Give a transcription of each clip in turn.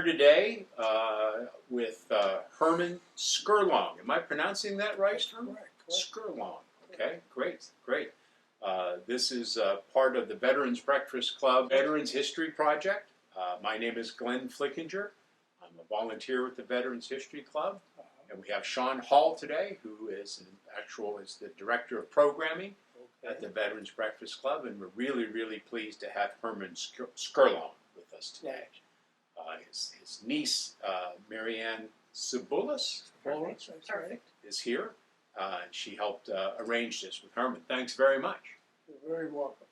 here today with Herman Skerlong. Am I pronouncing that right, Herman? Correct. Skerlong. Okay, great, great. This is part of the Veterans Breakfast Club Veterans History Project. My name is Glenn Flickinger. I'm a volunteer with the Veterans History Club. And we have Sean Hall today, who is the Director of Programming at the Veterans Breakfast Club. And we're really, really pleased to have Herman Skerlong with us today. His niece, Marianne Cibulis, is here. And she helped arrange this with Herman. Thanks very much. You're very welcome.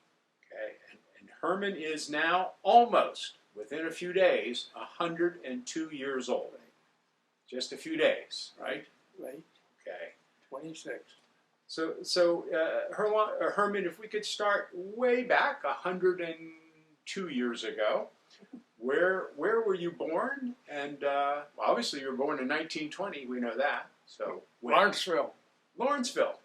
Okay, and Herman is now almost, within a few days, 102 years old. Just a few days, right? Right. Okay. 26. So Herman, if we could start way back 102 years ago, where were you born? And obviously you were born in 1920. We know that. So Lawrenceville. Lawrenceville.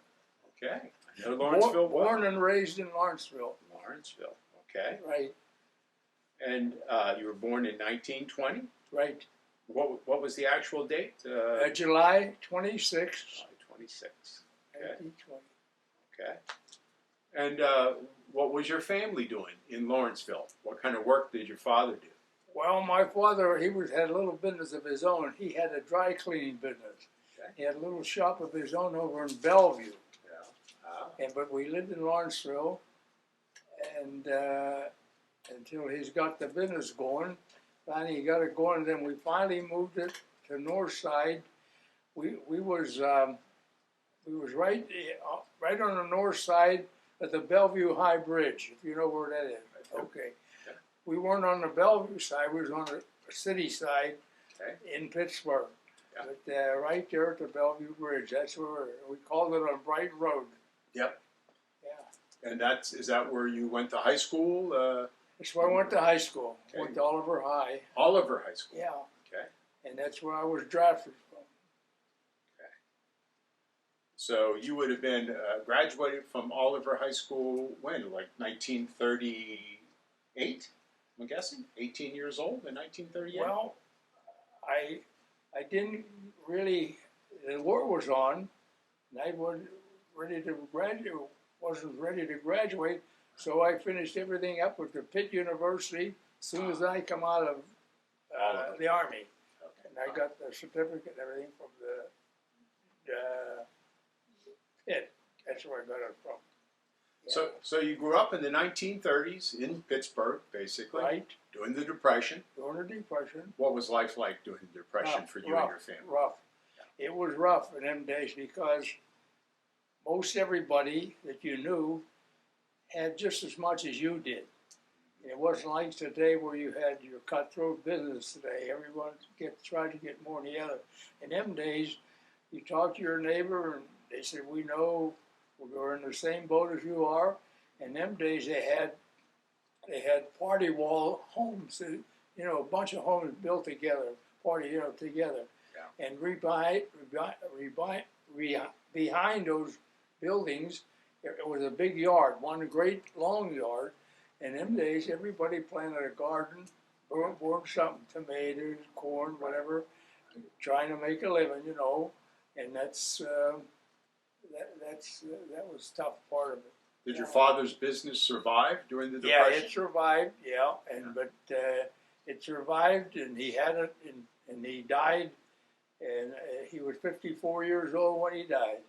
Okay. I know Lawrenceville. Born and raised in Lawrenceville. Lawrenceville. Okay. Right. And you were born in 1920. Right. What was the actual date? July 26. July 26. Okay. 1920. Okay. And what was your family doing in Lawrenceville? What kind of work did your father do? Well, my father, had a little business of his own. He had a dry cleaning business. Okay. He had a little shop of his own over in Bellevue. Yeah. But we lived in Lawrenceville, and until he's got the business going. Finally, he got it going, and then we finally moved it to North Side. We was right on the north side at the Bellevue High Bridge, if you know where that is. Okay. Yeah. We weren't on the Bellevue side, we was on the city side in Pittsburgh. Yeah. But right there at the Bellevue Bridge, that's where we called it on Brighton Road. Yep. Yeah. And is that where you went to high school? That's where I went to high school. Okay. Went to Oliver High. Oliver High School. Yeah. Okay. And that's where I was drafted from. Okay. So you would have been graduated from Oliver High School when, like 1938? I'm guessing 18 years old in 1938. Well, I didn't really. The war was on, and I wasn't ready to graduate. So I finished everything up with the Pitt University as soon as I come out of the Army. Okay. And I got the certificate and everything from the Pitt. That's where I got it from. Yeah. So you grew up in the 1930s in Pittsburgh, basically, Right. during the Depression. During the Depression. What was life like during the Depression for you and your family? Rough. It was rough in them days because most everybody that you knew had just as much as you did. It wasn't like today where you had your cutthroat business today. Everyone tried to get more than the other. In them days, you talk to your neighbor and they said, we know we're in the same boat as you are. In them days, they had party wall homes, a bunch of homes built together, together. Yeah. And behind those buildings, it was a big yard, one great long yard. And in them days, everybody planted a garden, born something, tomatoes, corn, whatever, trying to make a living, And that was a tough part of it. Did your father's business survive during the Yeah, Depression? it survived. Yeah, but it survived, and he had it, and he died, and he was 54 years old when he died.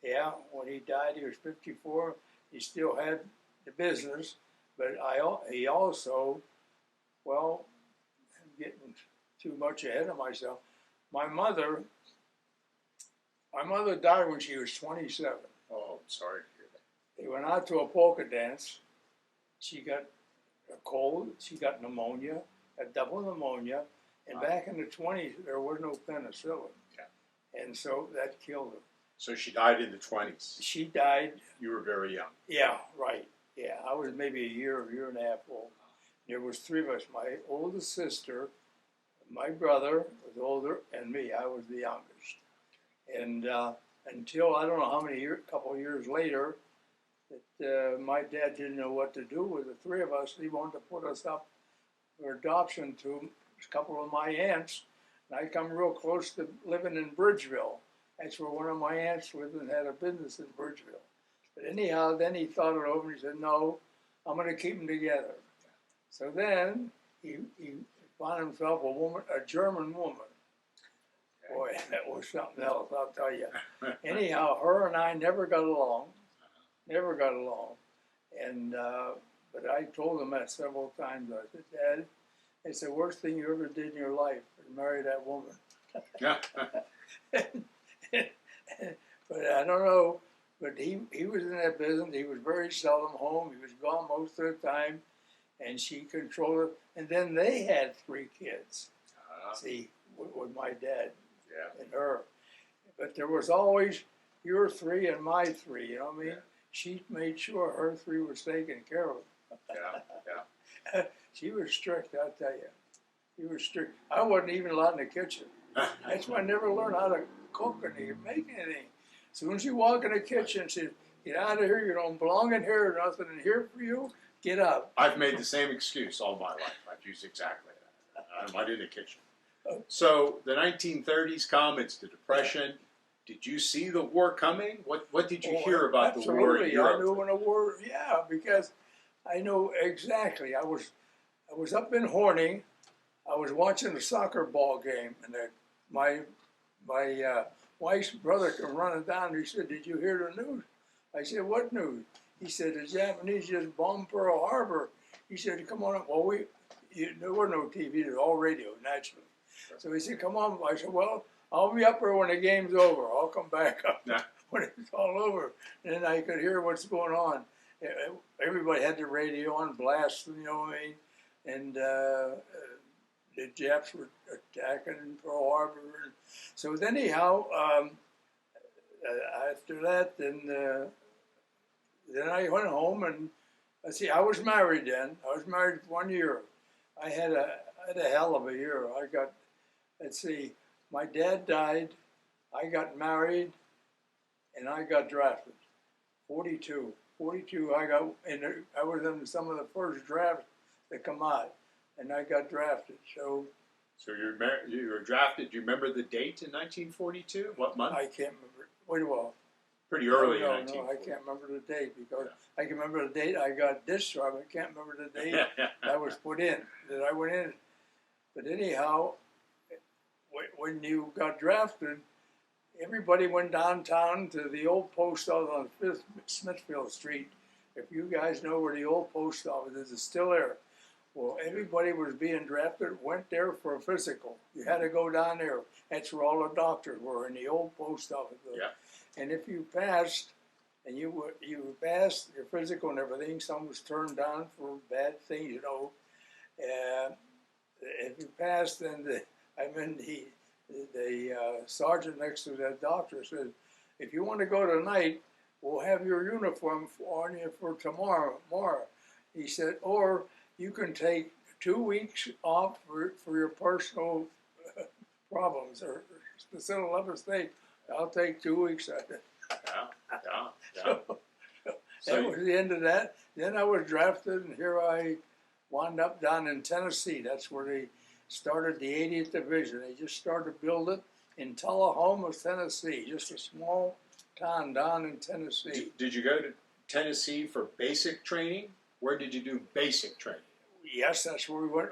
Yeah, when he died, he was 54. He still had the business, but he also, well, I'm getting too much ahead of myself. My mother died when she was 27. Oh, I'm sorry to hear that. They went out to a polka dance. She got a cold. She got pneumonia, a double pneumonia, and back in the 20s, there was no penicillin. Yeah. And so that killed her. So she died in the 20s. She died. You were very young. Yeah, right. Yeah, I was maybe a year and a half old. There was three of us. My oldest sister, my brother was older, and me. I was the youngest. And until I don't know how many couple of years later, that my dad didn't know what to do with the three of us. He wanted to put us up for adoption to a couple of my aunts, and I come real close to living in Bridgeville. That's where one of my aunts lived and had a business in Bridgeville. But anyhow, then he thought it over and he said, no, I'm going to keep them together. So then he found himself a woman, a German woman. Boy, that was something else, I'll tell you. Anyhow, her and I never got along. And, but I told him that several times. I said, Dad, it's the worst thing you ever did in your life, to marry that woman. But I don't know, but he was in that business. He was very seldom home. He was gone most of the time, and she controlled it. And then they had 3 kids, see, with my dad and her. But there was always your 3 and my 3, you know what I mean? Yeah. She made sure her 3 was taken care of. She was strict, I'll tell you. She was strict. I wasn't even allowed in the kitchen. That's why I never learned how to cook or make anything. As soon as you walk in the kitchen, she said, get out of here, you don't belong in here, there's nothing in here for you, get up. I've made the same excuse all my life. I've used exactly that. I'm not in the kitchen. So the 1930s come, it's the Depression. Did you see the war coming? What did you hear about the war in Europe? I knew when the war, because I know exactly. I was up in Horning. I was watching a soccer ball game, and my wife's brother came running down. He said, "Did you hear the news?" I said, "What news?" He said, "The Japanese just bombed Pearl Harbor." He said, "Come on up." Well, there were no TV, there was all radio, naturally. So he said, "Come on." I said, "Well, I'll be up there when the game's over. I'll come back up when it's all over." And then I could hear what's going on. Everybody had the radio on blast, you know what I mean? And the Japs were attacking Pearl Harbor. So then anyhow, after that, then I went home and, let's see, I was married then. I was married 1 year. I had a hell of a year. I got, let's see, my dad died, I got married, and I got drafted. 42, I was in some of the first drafts that come out, and I got drafted. So you were drafted. Do you remember the date in 1942? What month? I can't remember. Wait, well, pretty early in 1942. No, I can't remember the date because I can remember the date I got discharged. I can't remember the date I was put in, that I went in. But anyhow, when you got drafted, everybody went downtown to the old post office on Smithfield Street. If you guys know where the old post office is, it's still there. Well, everybody was being drafted, went there for a physical. You had to go down there. That's where all the doctors were, in the old post office. Yeah. And if you passed, and you passed your physical and everything, some was turned down for bad things, you know. If you passed, then the sergeant next to that doctor said, "If you want to go tonight, we'll have your uniform on you for tomorrow." He said, "Or you can take 2 weeks off for your personal problems or specific level state. I'll take 2 weeks." So that was the end of that. Then I was drafted, and here I wound up down in Tennessee. That's where they started the 80th Division. They just started to build it in Tullahoma, Tennessee, just a small town down in Tennessee. Did you go to Tennessee for basic training? Where did you do basic training? Yes, that's where we went.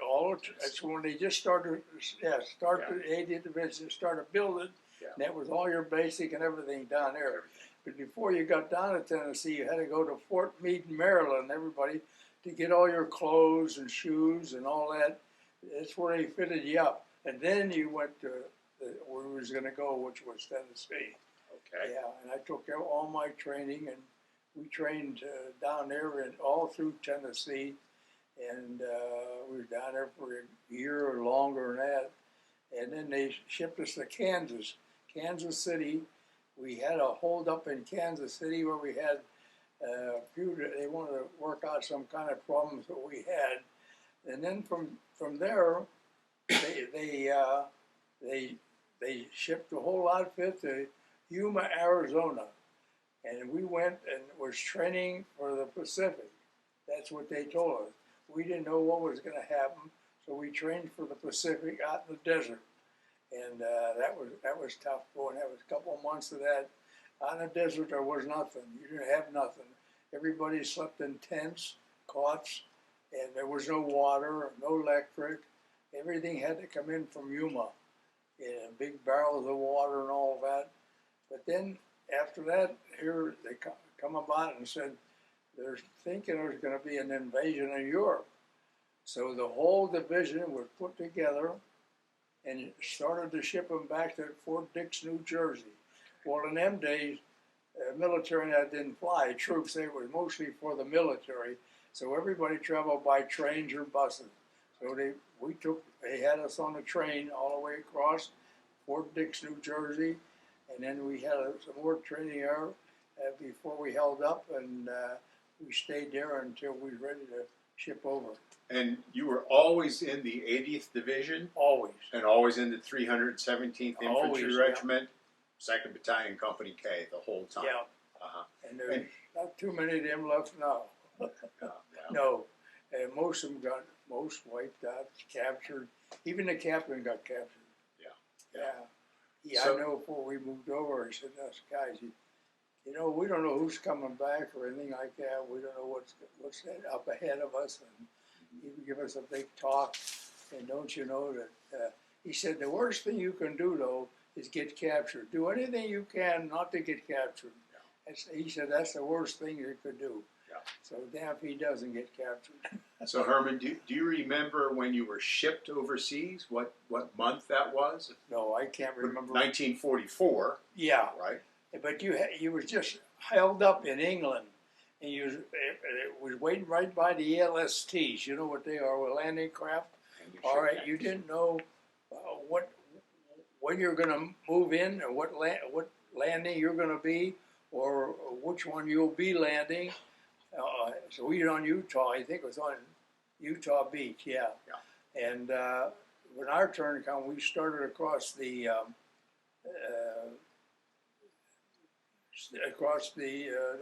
That's when they just started. The 80th Division, started building. Yeah. And that was all your basic and everything down there. But before you got down to Tennessee, you had to go to Fort Meade, Maryland, everybody, to get all your clothes and shoes and all that. That's where they fitted you up. And then you went to where we was going to go, which was Tennessee. Okay. Yeah, and I took all my training, and we trained down there and all through Tennessee. And we were down there for a year or longer than that. And then they shipped us to Kansas City. We had a hold up in Kansas City where we had they wanted to work out some kind of problems that we had. And then from there, they shipped the whole outfit to Yuma, Arizona. And we went and was training for the Pacific. That's what they told us. We didn't know what was going to happen. So we trained for the Pacific out in the desert, and that was tough going. That was a couple of months of that. Out in the desert, there was nothing. You didn't have nothing. Everybody slept in tents, cots, and there was no water, no electric. Everything had to come in from Yuma, in big barrels of water and all that. But then after that, here they come about and said, they're thinking there's going to be an invasion of Europe. So the whole division was put together and started to ship them back to Fort Dix, New Jersey. Well, in them days, military that didn't fly, troops, they were mostly for the military. So everybody traveled by trains or buses. So they had us on a train all the way across Fort Dix, New Jersey, and then we had some more training there before we held up, and we stayed there until we were ready to ship over. And you were always in the 80th Division? Always. And always in the 317th Infantry Always, Regiment, 2nd Battalion, Company K, the whole time? Yeah. Uh-huh. And there's not too many of them left now. Yeah. No. And most of them most wiped out, captured. Even the captain got captured. Yeah. Yeah, So, I know before we moved over, he said, us guys, you know, we don't know who's coming back or anything like that. We don't know what's up ahead of us. And he would give us a big talk. And don't you know that, he said, the worst thing you can do, though, is get captured. Do anything you can not to get captured. He said, that's the worst thing you could do. Yeah. So damn if he doesn't get captured. So Herman, do you remember when you were shipped overseas? What month that was? No, I can't remember. 1944. Yeah. Right. But you was just held up in England, and it was waiting right by the LSTs. You know what they are, with landing craft. All right, you didn't know when you're going to move in, or what landing you're going to be, or which one you'll be landing. So we were on Utah. I think it was on Utah Beach. Yeah. And when our turn came, we started across the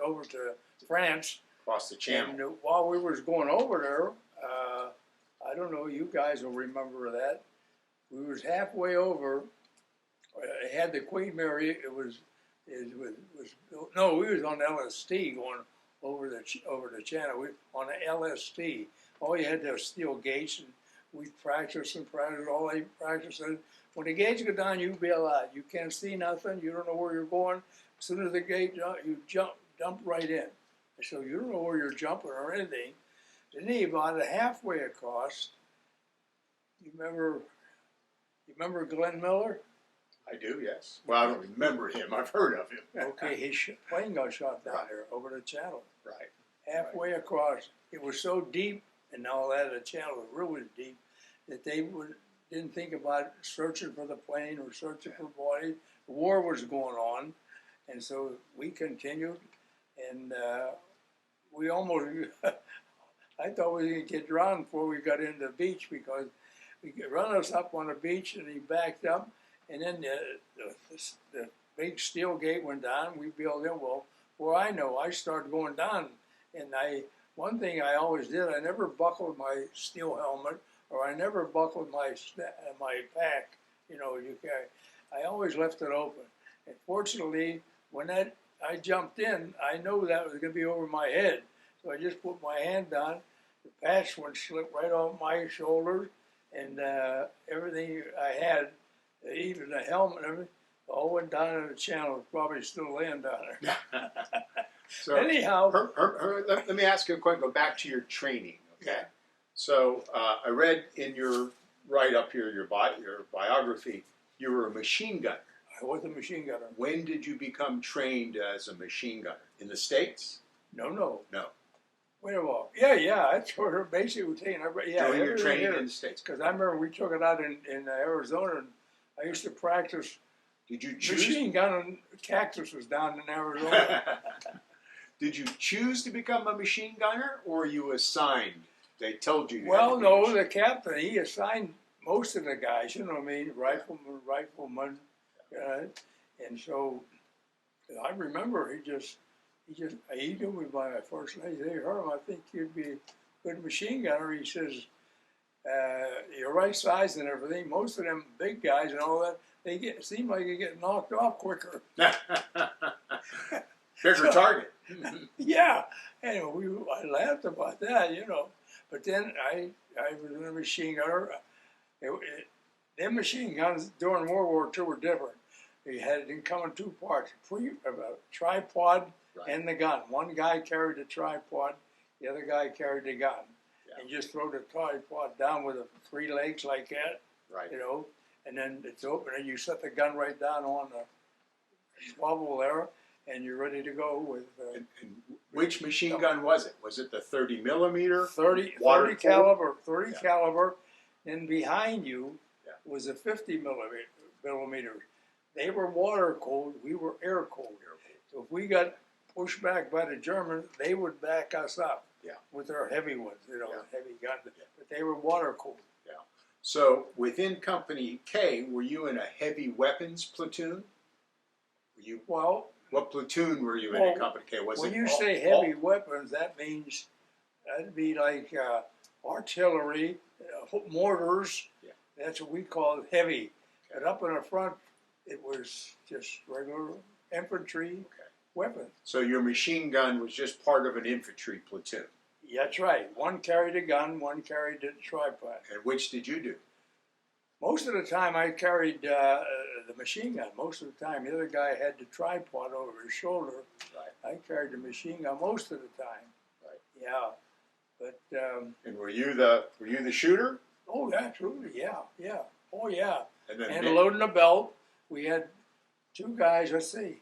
over to France. Across the channel. And while we was going over there, I don't know, you guys will remember that. We was halfway over. It had the Queen Mary. We was on LST going over the channel. We on the LST. All you had to steel gates, and we practiced and practiced. All they practiced. And when the gates go down, you bail out. You can't see nothing. You don't know where you're going. As soon as the gate, you dump right in. So you don't know where you're jumping or anything. Then about halfway across, you remember Glenn Miller? I do, yes. Well, I don't remember him. I've heard of him. Okay, his plane got shot down Right. there over the channel. Right. Halfway across, it was so deep, and all that, the channel was really deep, that they didn't think about searching for the plane or searching for bodies. The war was going on, and so we continued, and we almost, I thought we were going to get drowned before we got into the beach, because he run us up on the beach, and he backed up, and then the big steel gate went down. We built in. Well, I know, I started going down, and one thing I always did, I never buckled my steel helmet, or I never buckled my pack. You know, I always left it open. And fortunately, when I jumped in, I knew that was going to be over my head. So I just put my hand down. The patch one slipped right off my shoulders, and everything I had, even the helmet and everything, all went down in the channel. It's probably still laying down there. So anyhow, let me ask you a question. Go back to your training, okay? Yeah. So I read in your write-up here, your biography, you were a machine gunner. I was a machine gunner. When did you become trained as a machine gunner? In the States? No. No. Wait a minute. Yeah, that's where her basic routine. During your training in the States. Because I remember we took it out in Arizona, and I used to practice. Did you choose? Machine gunning cactuses down in Arizona. Did you choose to become a machine gunner, or you assigned? They told you. Well, no, the captain, he assigned most of the guys, you know what I mean, riflemen, and so I remember he knew me by my first name. He said, hey, Herman, I think you'd be a good machine gunner. He says, You're right size and everything. Most of them big guys and all that, seem like they get knocked off quicker. Bigger target. Yeah, anyway, I laughed about that, you know. But then I was in a machine gunner. Them machine guns during World War II were different. They had it come in two parts: a tripod and the gun. One guy carried the tripod, the other guy carried the gun. Yeah. And just throw the tripod down with the three legs like that, you know, and then it's open, and you set the gun right down on the swivel there, and you're ready to go with. And which machine gun was it? Was it the 30 millimeter? 30 caliber. And behind you was a 50 millimeter. They were water cooled. We were air cooled. So if we got pushed back by the Germans, they would back us up with their heavy ones, you know, heavy guns. But they were water cooled. Yeah. So within Company K, were you in a heavy weapons platoon? What platoon were you in Company K? When you say heavy weapons, that means that'd be like artillery, mortars. Yeah. That's what we call heavy. But up in the front, it was just regular infantry weapons. So your machine gun was just part of an infantry platoon? That's right. One carried a gun, one carried the tripod. And which did you do? Most of the time I carried the machine gun. Most of the time. The other guy had the tripod over his shoulder. Right. I carried the machine gun most of the time. Right. Yeah. But and were you the shooter? Oh, absolutely. Yeah. Oh, yeah. And loading the belt, we had two guys. Let's see.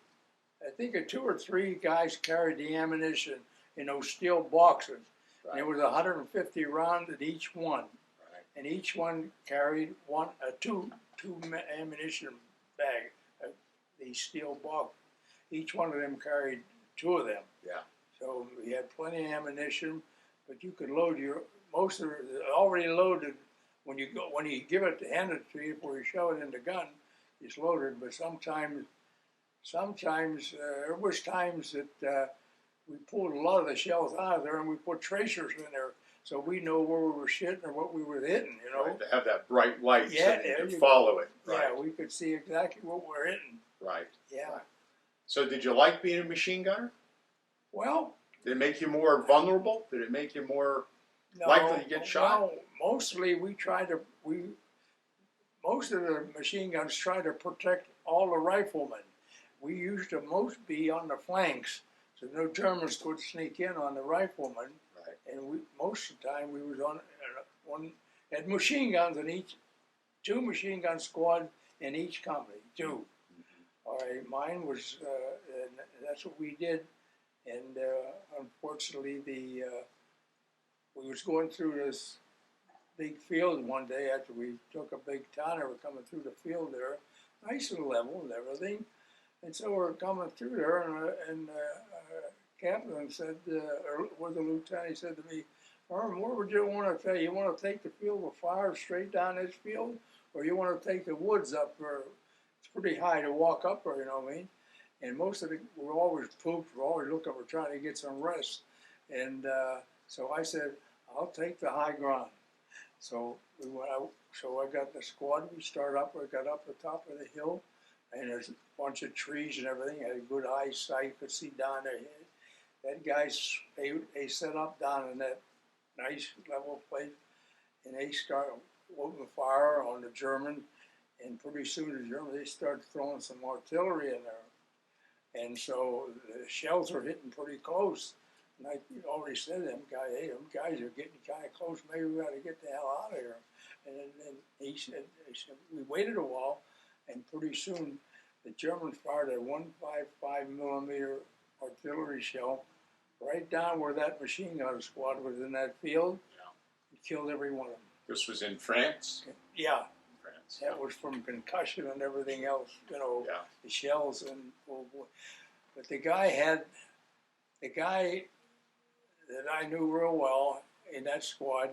I think 2 or 3 guys carried the ammunition in those steel boxes. Right. And there was 150 rounds in each one. And each one carried two ammunition bag, these steel box. Each one of them carried 2 of them. Yeah. So we had plenty of ammunition, but you could load most of it already loaded. When you give it to hand it to you before you shove it in the gun, it's loaded. But sometimes there was times that we pulled a lot of the shells out of there and we put tracers in there. So we know where we were shitting or what we were hitting, you know. Right, to have that bright light so you could follow it. Right. Yeah, we could see exactly what we were hitting. Right. Yeah. Right. So did you like being a machine gunner? Well. Did it make you more vulnerable? Did it make you more likely to get shot? No, mostly most of the machine guns try to protect all the riflemen. We used to most be on the flanks, so no Germans could sneak in on the riflemen. And most of the time we was had machine guns in 2 machine gun squad in each company, 2. Mm-hmm. All right, mine was, and that's what we did. And unfortunately, we was going through this big field one day after we took a big town. We were coming through the field there, nice and level and everything. And so we're coming through there, and captain said, or the lieutenant, he said to me, Herman, where would you want to take? You want to take the field of fire straight down this field, or you want to take the woods up where it's pretty high to walk up there, you know what I mean? And most of we're always pooped, we're always looking, we're trying to get some rest. And so I said, I'll take the high ground. So we went out, so I got the squad, we started up, we got up the top of the hill, and there's a bunch of trees and everything, I had a good eyesight, could see down there. That guys, they set up down in that nice level place, and they started opening fire on the German, and pretty soon they started throwing some artillery in there. And so the shells are hitting pretty close. And I already said to them guys, hey, them guys are getting kind of close, maybe we got to get the hell out of here. And then he said, we waited a while, and pretty soon the Germans fired a 155 millimeter artillery shell right down where that machine gun squad was in that field. Yeah. It killed every one of them. This was in France? Yeah. France. That was from concussion and everything else, you know, the shells and oh boy. But the guy that I knew real well in that squad,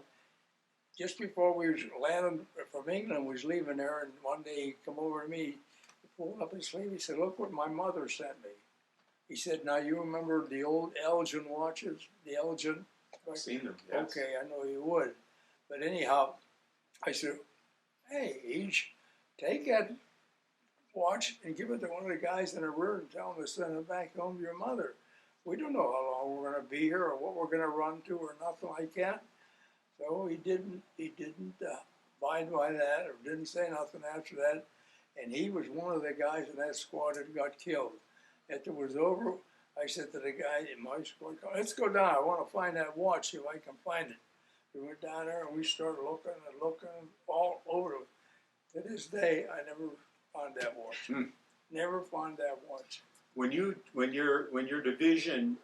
just before we was landing from England, was leaving there, and one day he come over to me, he pulled up his sleeve, he said, look what my mother sent me. He said, now you remember the old Elgin watches, the Elgin? I've seen them, yes. Okay, I know you would. But anyhow, I said, hey, take that watch and give it to one of the guys in the rear and tell them to send it back home to your mother. We don't know how long we're going to be here or what we're going to run to or nothing like that. So he didn't abide by that or didn't say nothing after that. And he was one of the guys in that squad that got killed. After it was over, I said to the guy in my squad, let's go down. I want to find that watch, see if I can find it. We went down there and we started looking and looking all over. To this day, I never found that watch. Never found that watch. When your division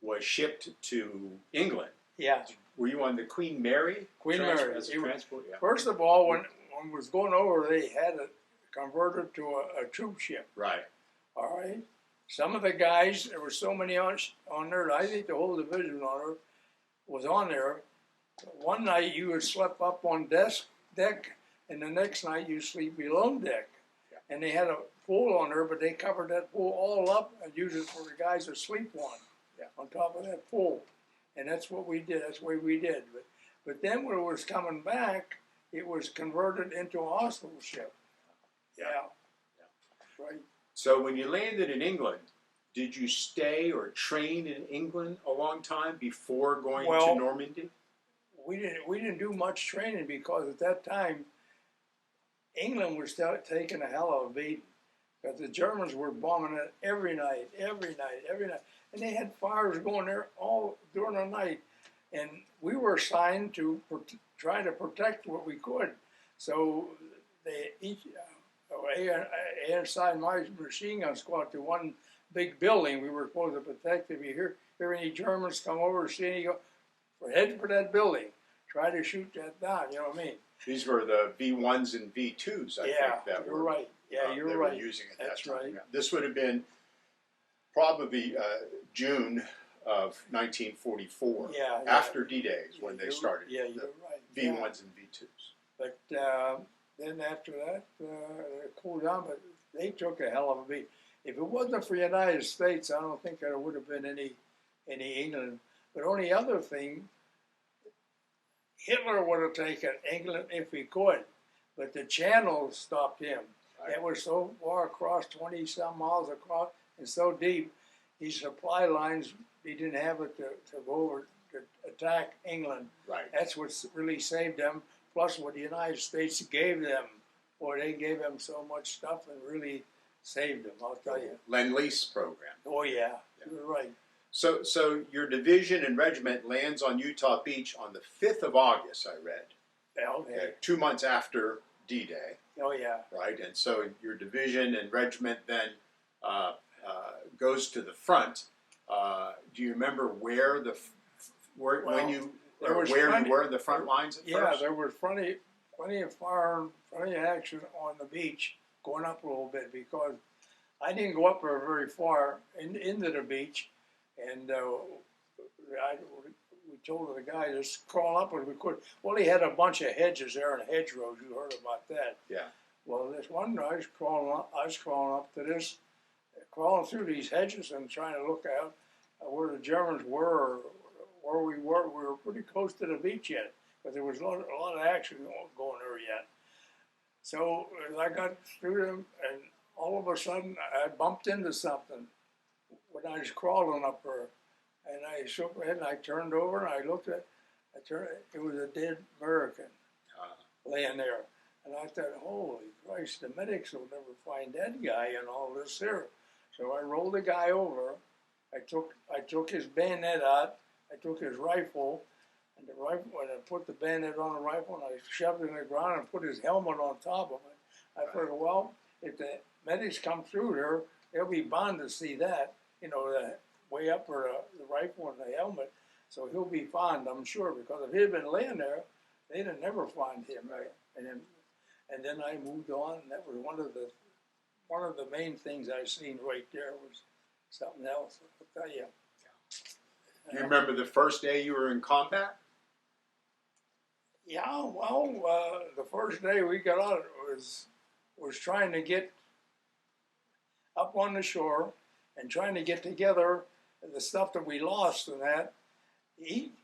was shipped to England, Yeah. were you on the Queen Mary? Queen Mary. As a transport? Yeah. First of all, when it was going over, they had it converted to a troop ship. Right. All right. Some of the guys, there were so many on there, I think the whole division was on there. One night you would sleep up on deck, and the next night you sleep below deck. Yeah. And they had a pool on there, but they covered that pool all up and used it for the guys to sleep on. Yeah. On top of that pool. And that's what we did. That's the way we did. But then when it was coming back, it was converted into a hospital ship. Yeah. Right. So when you landed in England, did you stay or train in England a long time before going to Normandy? We didn't do much training because at that time, England was taking a hell of a beating. Because the Germans were bombing it every night. And they had fires going there all during the night. And we were assigned to try to protect what we could. So they assigned my machine gun squad to one big building we were supposed to protect. If you hear any Germans come over, see any, head for that building. Try to shoot that down, you know what I mean? These were the V1s and V2s, I think, that you're were, right. Yeah, you're they right. were using at That's that time. right. Yeah. This would have been probably June of 1944. Yeah. After D-Day is when they started. Yeah, you're right. V1s and V2s. But then after that, it cooled down, but they took a hell of a beat. If it wasn't for the United States, I don't think there would have been any England. But only other thing, Hitler would have taken England if he could, but the Channel stopped him. Right. It was so far across, 20-some miles across, and so deep, these supply lines, he didn't have it to go over to attack England. Right. That's what really saved them, plus what the United States gave them. Boy, they gave them so much stuff and really saved them, I'll tell you. Lend-Lease program. Oh, yeah. You're right. So your division and regiment lands on Utah Beach on the 5th of August, I read. Okay. 2 months after D-Day. Oh, yeah. Right, and so your division and regiment then goes to the front. Do you remember where where you were in the front lines at first? Yeah, there was plenty of fire, plenty of action on the beach, going up a little bit because I didn't go up there very far into the beach, and we told the guy to crawl up as we could. Well, he had a bunch of hedges there and hedgerows. You heard about that. Yeah. Well, this one night I was crawling up to this, crawling through these hedges and trying to look out where the Germans were, or where we were. We were pretty close to the beach yet, but there was a lot of action going there yet. So as I got through them, and all of a sudden I bumped into something when I was crawling up there. And I shook my head and I turned over and I looked at it was a dead American laying there. And I thought, holy Christ, the medics will never find that guy in all this here. So I rolled the guy over. I took his bayonet out. I took his rifle, and I put the bayonet on the rifle, and I shoved it in the ground and put his helmet on top of it. I figured, well, if the medics come through there, they'll be bound to see that, the way up for the rifle and the helmet. So he'll be found, I'm sure, because if he had been laying there, they'd have never found him. And then I moved on, and that was one of the main things I seen right there was something else. I'll tell you. You remember the first day you were in combat? Yeah, well, the first day we got out was trying to get up on the shore and trying to get together the stuff that we lost and that.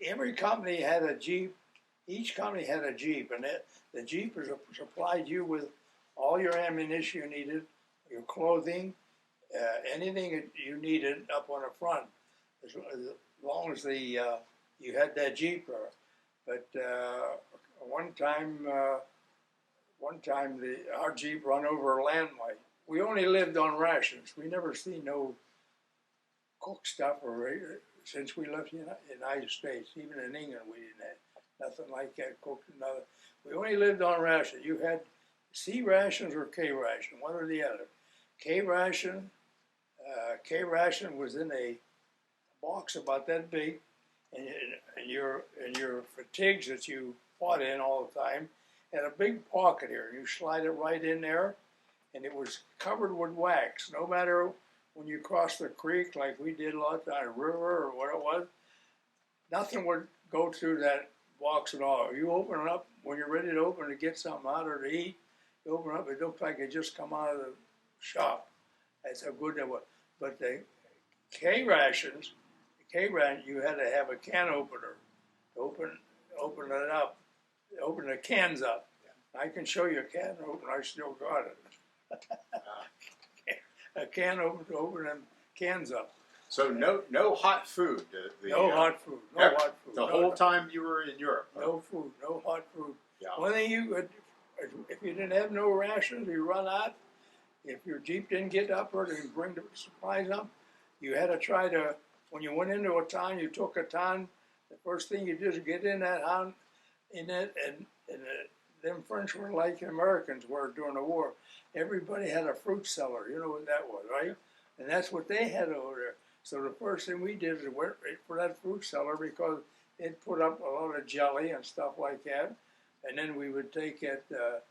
Every company had a Jeep each company had a Jeep, and the Jeep supplied you with all your ammunition you needed, your clothing, anything that you needed up on the front, as long as you had that Jeep there. But one time our Jeep run over a landmine. We only lived on rations. We never seen no cooked stuff since we left the United States. Even in England, we didn't have nothing like that cooked. We only lived on rations. You had C rations or K ration, one or the other. K ration was in a box about that big, and your fatigues that you fought in all the time had a big pocket here. You slide it right in there, and it was covered with wax. No matter when you crossed the creek, like we did a lot of times, river or what it was, nothing would go through that box at all. You open it up when you're ready to open to get something out or to eat. You open it up, it looked like it just come out of the shop. That's how good that was. But the K rations, you had to have a can opener to open it up, open the cans up. I can show you a can opener. I still got it. A can opener to open them cans up. So no hot food. No hot food. No hot food. The whole time you were in Europe. No food. No hot food. Yeah. One thing if you didn't have no rations, you run out. If your Jeep didn't get up or didn't bring the supplies up, you had to try to. When you went into a town, you took a town. The first thing you did is get in that town, and them French were like Americans were during the war. Everybody had a fruit cellar. You know what that was, right? And that's what they had over there. So the first thing we did is went for that fruit cellar because they'd put up a lot of jelly and stuff like that. And then we would take it, the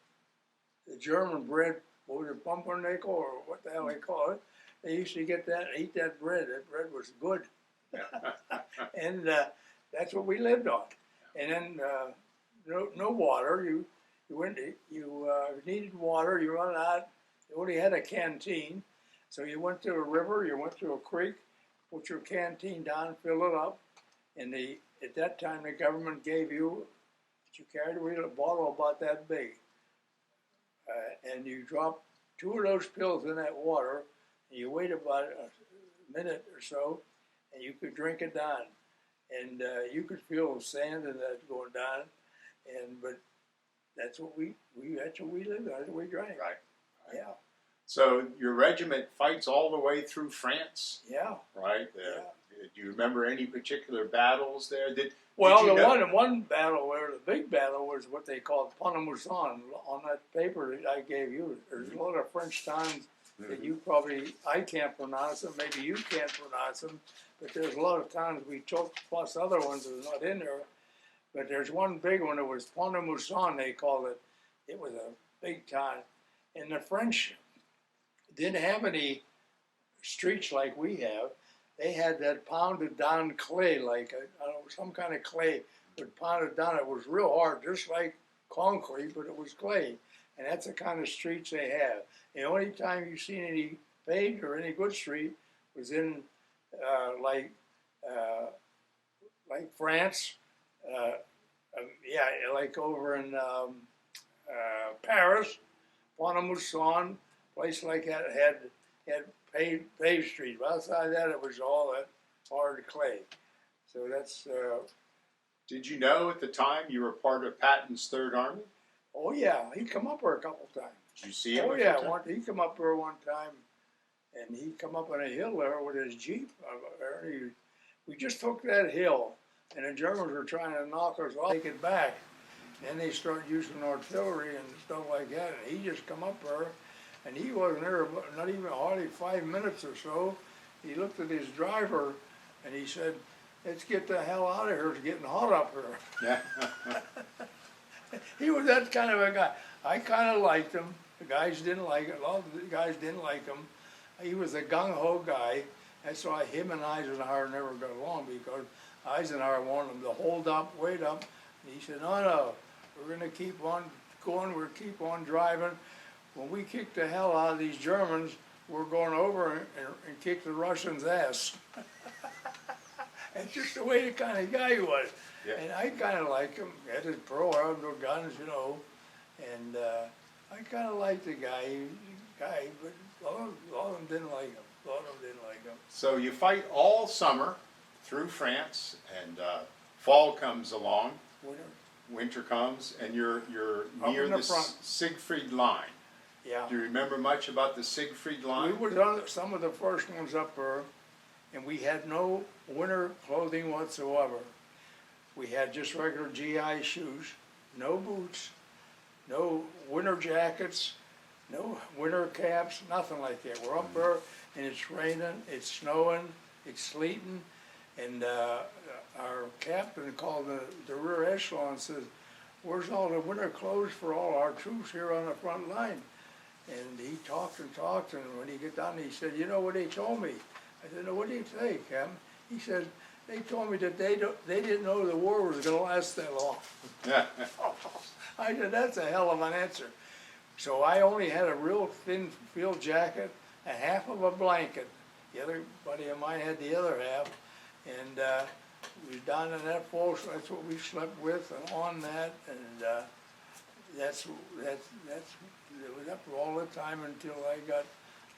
German bread, what was it, pumpernickel or what the hell they call it. They used to get that and eat that bread. That bread was good. And that's what we lived on. And then no water. You needed water. You run out. You only had a canteen. So you went to a river. You went to a creek. Put your canteen down, fill it up. And at that time, the government gave you, you carried a bottle about that big. And you drop 2 of those pills in that water, and you wait about a minute or so, and you could drink it down. And you could feel the sand and that going down. But that's what we lived on. That's what we drank. Right. Yeah. So your regiment fights all the way through France. Yeah. Right. Yeah. Do you remember any particular battles there? One battle where the big battle was what they called Pont-à-Mousson. On that paper that I gave you, there's a lot of French towns that I can't pronounce them, maybe you can't pronounce them, but there's a lot of towns we took, plus other ones that are not in there. But there's one big one, it was Pont-à-Mousson, they called it. It was a big town. And the French didn't have any streets like we have. They had that pounded down clay, like some kind of clay, but pounded down. It was real hard, just like concrete, but it was clay. And that's the kind of streets they have. The only time you've seen any paved or any good street was in like France, like over in Paris, Pont-à-Mousson, place like that had paved streets. But outside that, it was all that hard clay. So that's. Did you know at the time you were part of Patton's Third Army? Oh yeah, he come up here a couple times. Did you see him? Oh yeah, he come up here one time, and he come up on a hill there with his Jeep. We just took that hill, and the Germans were trying to knock us off, take it back. Then they started using artillery and stuff like that, and he just come up there, and he wasn't there not even hardly 5 minutes or so. He looked at his driver, and he said, "Let's get the hell out of here. It's getting hot up here." Yeah. He was that kind of a guy. I kind of liked him. The guys didn't like it. A lot of the guys didn't like him. He was a gung-ho guy. That's why him and Eisenhower never got along, because Eisenhower wanted him to hold up, wait up. And he said, no, we're going to keep on going. We'll keep on driving. When we kick the hell out of these Germans, we're going over and kick the Russians' ass. That's just the way the kind of guy he was. Yeah. And I kind of like him. Had his Pearl Harbor guns, you know, and I kind of liked the guy, but a lot of them didn't like him. A lot of them didn't like him. So you fight all summer through France, and fall comes along, winter comes, and you're Up near in the the front. Siegfried Line. Yeah. Do you remember much about the Siegfried We Line? were on some of the first ones up there, and we had no winter clothing whatsoever. We had just regular GI shoes, no boots, no winter jackets, no winter caps, nothing like that. We're up there, and it's raining, it's snowing, it's sleeting, and our captain called the rear echelon and says, "Where's all the winter clothes for all our troops here on the front line?" And he talked, and when he got done, he said, "You know what they told me?" I said, "No, what did he say, Captain?" He said, "They told me that they didn't know the war was gonna last that long." I said, "That's a hell of an answer." So I only had a real thin field jacket, a half of a blanket. The other buddy of mine had the other half, and we was down in that fall, so that's what we slept with, and on that, and it was up all the time until I got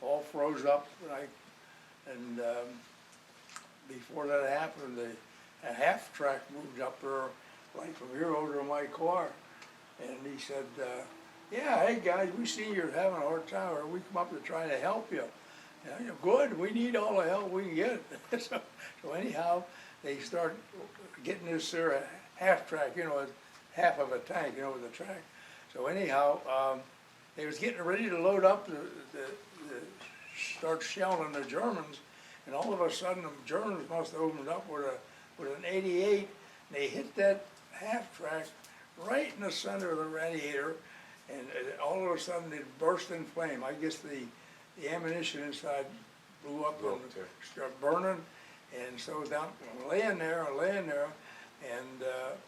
all froze up, and before that happened, a half track moved up there, like from here over to my car, and he said, "Yeah, hey guys, we see you're having a hard time, or we come up to try to help you." And I said, "Good, we need all the help we can get." So anyhow, they start getting this there half track, you know, half of a tank, you know, with a track. So anyhow, they was getting ready to load up start shelling the Germans, and all of a sudden the Germans must have opened up with an 88, and they hit that half track right in the center of the radiator, and all of a sudden it burst in flame. I guess the ammunition inside blew up and started burning, and so down, laying there, and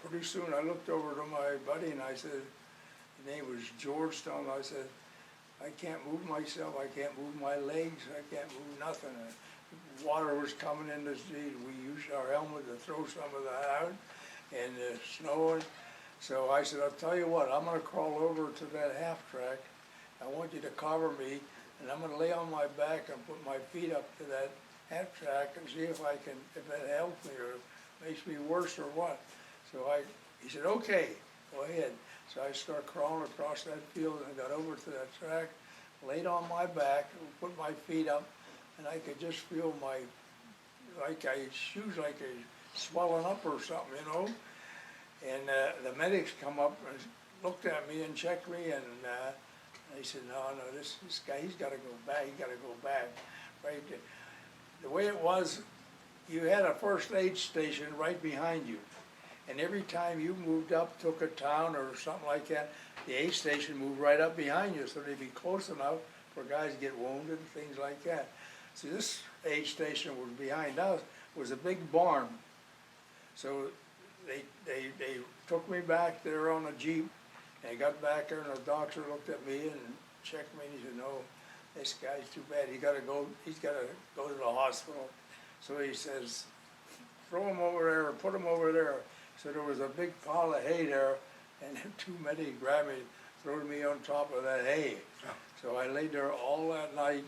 pretty soon I looked over to my buddy and I said, his name was George Stone, I said, "I can't move myself, I can't move my legs, I can't move nothing." Water was coming in the street, we used our helmet to throw some of that out, and snowing. So I said, "I'll tell you what, I'm gonna crawl over to that half track, I want you to cover me, and I'm gonna lay on my back and put my feet up to that half track and see if that helps me or makes me worse or what." So he said, "Okay, go ahead." So I started crawling across that field, and I got over to that track, laid on my back, put my feet up, and I could just feel my shoes like they swelling up or something, you know. And the medics come up and looked at me and checked me, and they said, no, this guy, he's got to go back, right there. The way it was, you had a first aid station right behind you. And every time you moved up, took a town or something like that, the aid station moved right up behind you, so they'd be close enough for guys to get wounded and things like that. See, this aid station was behind us, was a big barn. So they took me back there on a Jeep, and I got back there, and the doctor looked at me and checked me, and he said, "No, this guy's too bad, he's gotta go to the hospital." So he says, "Throw him over there, or put him over there." So there was a big pile of hay there, and two men grabbed me, threw me on top of that hay. So I laid there all that night,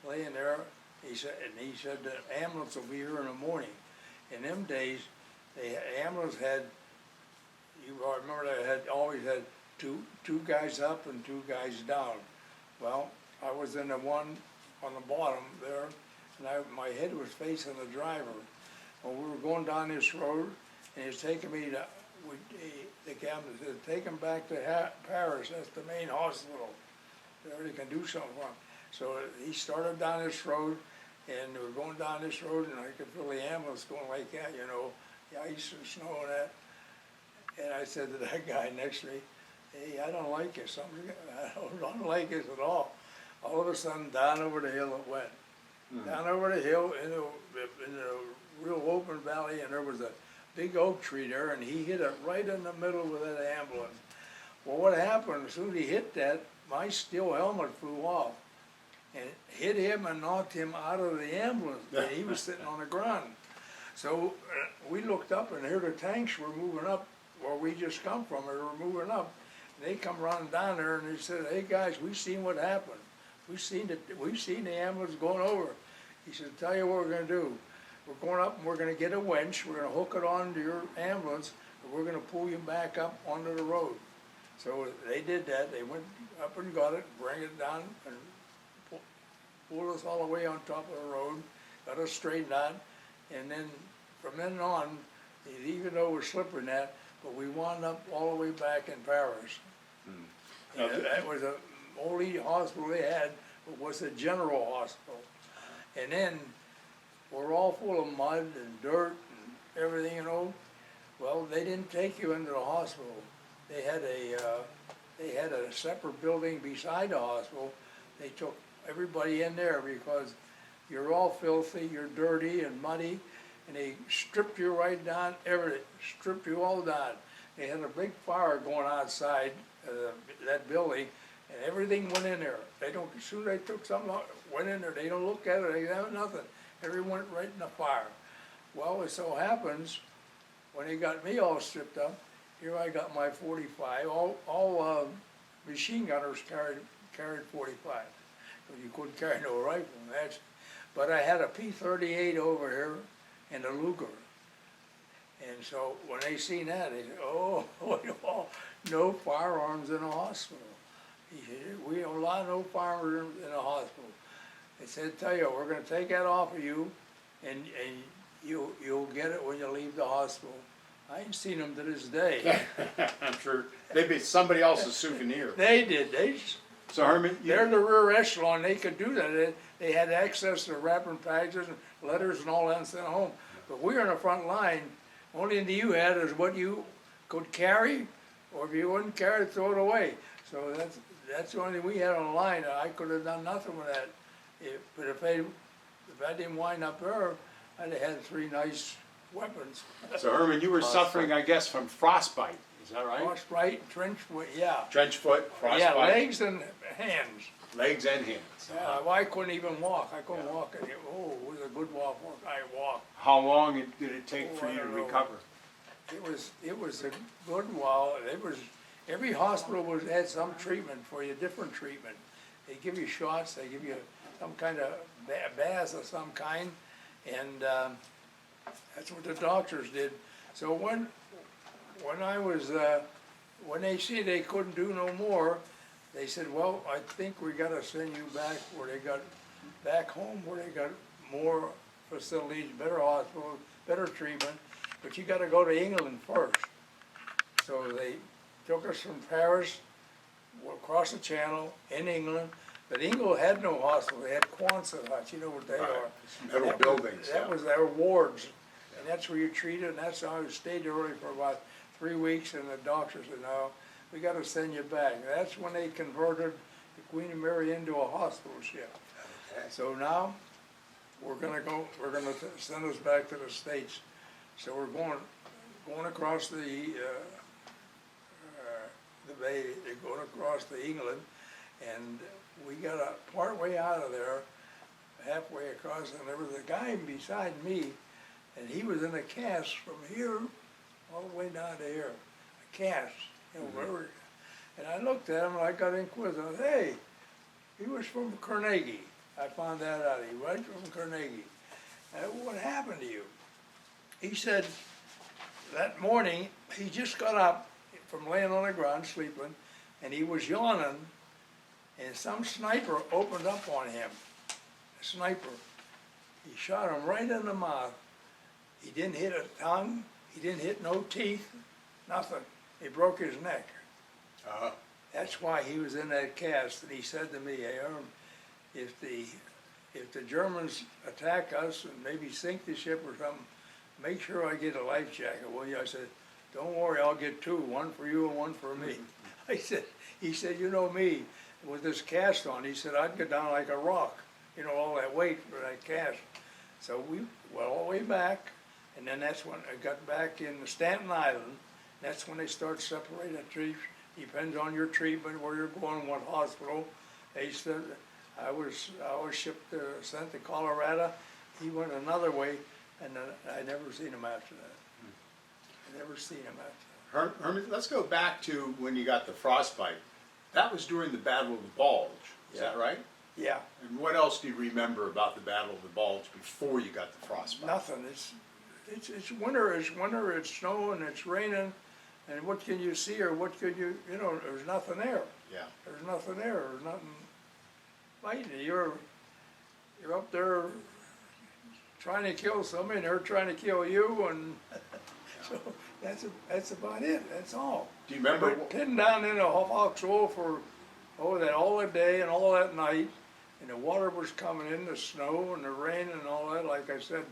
laying there. He said the ambulance will be here in the morning. In them days, the ambulance had, I remember they always had two guys up and two guys down. Well, I was in the one on the bottom there, and my head was facing the driver. Well, we were going down this road, and he was taking me to, the captain said, "Take him back to Paris, that's the main hospital. They can do something for him." So he started down this road, and we were going down this road, and I could feel the ambulance going like that, you know, the ice and snow and that. And I said to that guy next to me, "Hey, I don't like this. I don't like this at all." All of a sudden, down over the hill it went. Down over the hill in a real open valley, and there was a big oak tree there, and he hit it right in the middle with that ambulance. Well, what happened, as soon as he hit that, my steel helmet flew off and hit him and knocked him out of the ambulance, and he was sitting on the ground. So we looked up and here the tanks were moving up where we just come from. They were moving up. And they come running down there and they said, "Hey guys, we seen what happened. We seen the ambulance going over." He said, "Tell you what we're gonna do. We're going up and we're gonna get a winch. We're gonna hook it onto your ambulance and we're gonna pull you back up onto the road." So they did that. They went up and got it, bring it down, and pulled us all the way on top of the road, got us straightened out, and then from then on, even though we're slippery that, but we wound up all the way back in Paris. And that was the only hospital they had, was a general hospital. And then we're all full of mud and dirt and everything, you know. Well, they didn't take you into the hospital. They had a separate building beside the hospital. They took everybody in there because you're all filthy, you're dirty and muddy, and they stripped you right down, everything, stripped you all down. They had a big fire going outside that building, and everything went in there. They don't, as soon as they took something out, went in there, they don't look at it, they have nothing. Everything went right in the fire. Well, it so happens, when they got me all stripped up, here I got my 45. All machine gunners carried 45. You couldn't carry no rifle. But I had a P-38 over here and a Luger. And so when they seen that, they said, "Oh, no firearms in a hospital." He said, "We don't allow no firearms in a hospital." They said, "Tell you, we're going to take that off of you, and you'll get it when you leave the hospital." I ain't seen them to this day. I'm sure they'd be somebody else's souvenir. They did. So Herman, They're the rear echelon. They could do that. They had access to wrapping packages and letters and all that and sent home. But we were in the front line. Only thing you had is what you could carry, or if you wouldn't carry it, throw it away. So that's the only thing we had on the line. I could have done nothing with that. But if I didn't wind up there, I'd have had 3 nice weapons. So Herman, you were suffering, I guess, from frostbite. Is that right? Frostbite, trench foot, yeah. Trench foot, frostbite. Yeah, legs and hands. Legs and hands. Yeah, well, I couldn't even walk. I couldn't walk. It was a good walk. I walked. How long did it take for I you to don't know. recover? It was a good while. Every hospital had some treatment for you, different treatment. They give you shots. They give you some kind of bath of some kind, and that's what the doctors did. So when they see they couldn't do no more, they said, "Well, I think we got to send you back back home where they got more facilities, better hospitals, better treatment, but you got to go to England first." So they took us from Paris across the Channel in England, but England had no hospital. They had Quonset huts. You know what they are? Metal buildings. That was their wards, and that's where you treated, and that's how I stayed there only for about 3 weeks, and the doctor said, "No, we got to send you back." That's when they converted the Queen Mary into a hospital ship. Okay. So now we're gonna send us back to the States. So we're going across the bay, going across to England, and we got part way out of there, halfway across, and there was a guy beside me, and he was in a cast from here all the way down to here, a cast, you know, wherever. And I looked at him and I got inquisitive. I said, "Hey, he was from Carnegie." I found that out. He was from Carnegie. "What happened to you?" He said that morning he just got up from laying on the ground sleeping, and he was yawning, and some sniper opened up on him. A sniper. He shot him right in the mouth. He didn't hit a tongue. He didn't hit no teeth. Nothing. He broke his neck. That's why he was in that cast. And he said to me, "Hey, if the Germans attack us and maybe sink the ship or something, make sure I get a life jacket, will you?" I said, "Don't worry, I'll get 2, one for you and one for me." He said, "You know me, with this cast on," he said, "I'd go down like a rock, you know, all that weight for that cast." So we went all the way back, and then that's when I got back in Staten Island. That's when they start separating the troops. Depends on your treatment, where you're going, what hospital. They said I was sent to Colorado. He went another way and then I never seen him after that. I never seen him after that. Herman, let's go back to when you got the frostbite. That was during the Battle of the Bulge, is that right? Yeah, And what else do you remember about the Battle of the Bulge before you got the frostbite? nothing. It's winter. It's winter. It's snowing. It's raining. And what can you see, or what could you? You know, there's nothing there. Yeah. There's nothing there. There's nothing fighting. You're up there trying to kill somebody, and they're trying to kill you, and so that's about it. That's all. Do you remember? But pinned down in a foxhole for that all the day and all that night, and the water was coming in, the snow and the rain and all that. Like I said,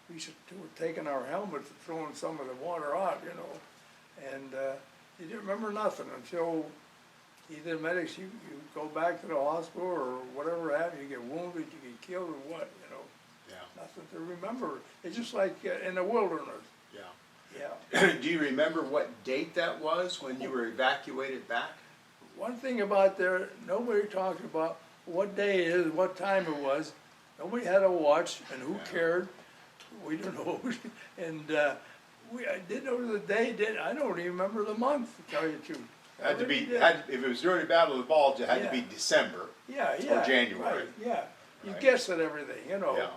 we were taking our helmets and throwing some of the water out, you know, and you didn't remember nothing until either the medics, you go back to the hospital or whatever happened, you get wounded, you get killed or what, you know. Yeah. Nothing to remember. It's just like in the wilderness. Yeah. Yeah. Do you remember what date that was when you were evacuated back? One thing about there, nobody talked about what day it is, what time it was. Nobody had a watch, and who cared? We don't know. And I didn't know the day. I don't even remember the month, to tell you the truth. Had to be. If it was during the Battle of the Bulge, it had to be December. Yeah. Or January. Right, yeah. You Right. guess at everything, you know. Yeah.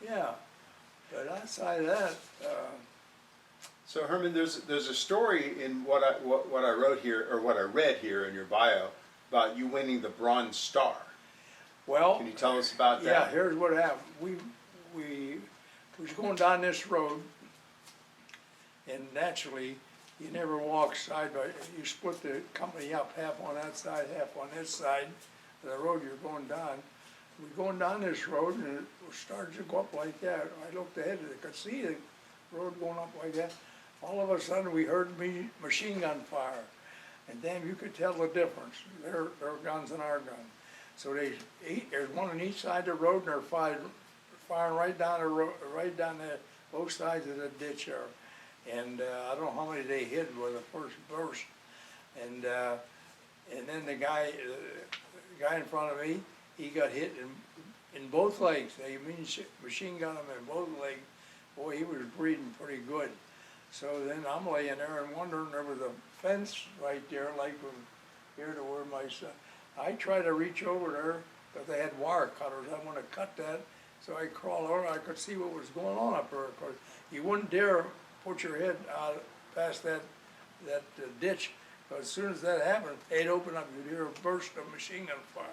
Yeah. But outside of that, So Herman, there's a story in what I wrote here, or what I read here in your bio, about you winning the Bronze Star. well. Can you tell us about Yeah, that? here's what happened. We was going down this road, and naturally, you never walk side by, you split the company up, half on that side, half on this side of the road you're going down. We're going down this road, and it started to go up like that. I looked ahead, and I could see the road going up like that. All of a sudden, we heard machine gun fire, and then you could tell the difference, their guns and our guns. So there's one on each side of the road, and they're firing right down the road, right down both sides of the ditch there. And I don't know how many they hit with the first burst. And then the guy in front of me, he got hit in both legs. They machine gun him in both legs. Boy, he was bleeding pretty good. So then I'm laying there and wondering, there was a fence right there, like from here to where my son. I tried to reach over there, but they had wire cutters. I want to cut that, so I crawled over. I could see what was going on up there. Of course, you wouldn't dare put your head out past that ditch, because as soon as that happened, they'd open up. You'd hear a burst of machine gun fire.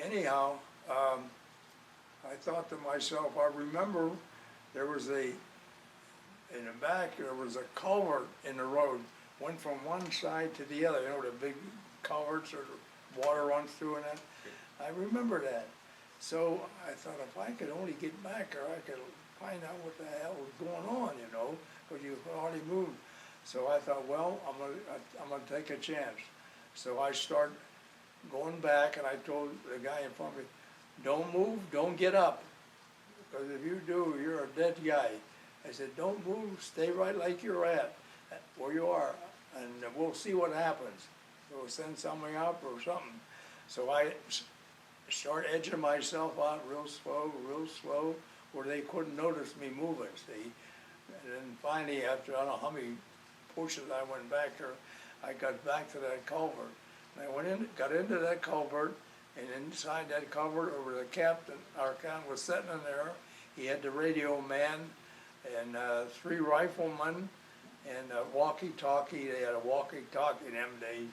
Anyhow, I thought to myself, I remember there was in the back, there was a culvert in the road, went from one side to the other, you know, the big culverts or the water runs through and that. I remember that. So I thought, if I could only get back there, I could find out what the hell was going on, you know, because you could hardly move. So I thought, well, I'm gonna take a chance. So I start going back, and I told the guy in front of me, don't move, don't get up, because if you do, you're a dead guy. I said, don't move, stay right like you're at, where you are, and we'll see what happens. We'll send somebody out or something. So I start edging myself out real slow, where they couldn't notice me moving, see. And then finally, after I don't know how many pushes I went back there, I got back to that culvert. And I got into that culvert, and inside that culvert, over the captain, our captain was sitting in there. He had the radio man, and 3 riflemen, and a walkie-talkie. They had a walkie-talkie in them days,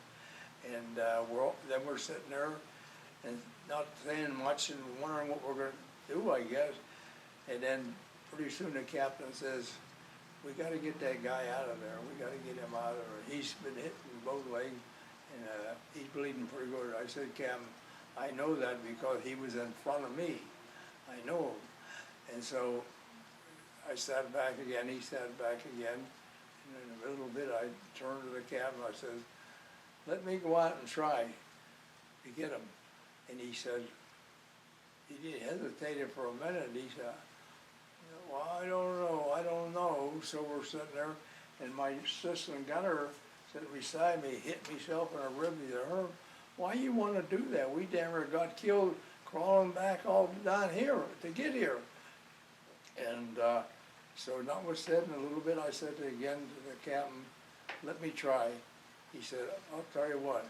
and then we're sitting there and not saying much and wondering what we're going to do, I guess. And then pretty soon the captain says, we got to get that guy out of there. We got to get him out of there. He's been hit in both legs, and he's bleeding pretty good. I said, Captain, I know that because he was in front of me. I know him. And so I sat back again, he sat back again, and in a little bit I turned to the captain, I said, let me go out and try to get him. And he said, he hesitated for a minute, and he said, well, I don't know. So we're sitting there, and my assistant gunner sitting beside me, hit myself in a rib. He said, Herb, why you want to do that? We damn near got killed crawling back all down here to get here. And so notwithstanding a little bit, I said again to the captain, let me try. He said, I'll tell you what,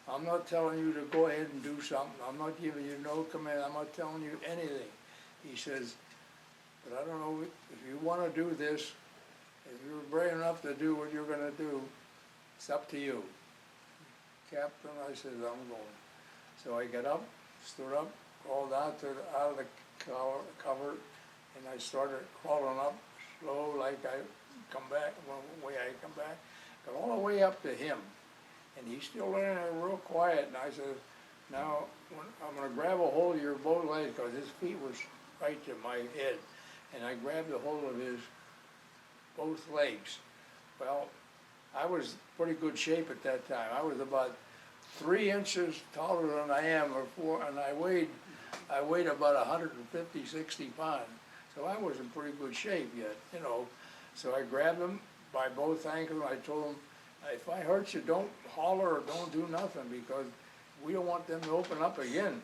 I'm not telling you to go ahead and do something. I'm not giving you no command. I'm not telling you anything. He says, but I don't know, if you want to do this, if you're brave enough to do what you're going to do, it's up to you. Captain, I said, I'm going. So I got up, stood up, crawled out of the cover, and I started crawling up slow, like I come back, one way I come back, got all the way up to him. And he's still laying there real quiet, and I said, now, I'm gonna grab a hold of your both legs, because his feet was right to my head. And I grabbed a hold of his both legs. Well, I was pretty good shape at that time. I was about 3 inches taller than I am, or 4, and I weighed about 150, 60 pounds. So I was in pretty good shape yet, you know. So I grabbed him by both ankles. I told him, if I hurt you, don't holler or don't do nothing, because we don't want them to open up again.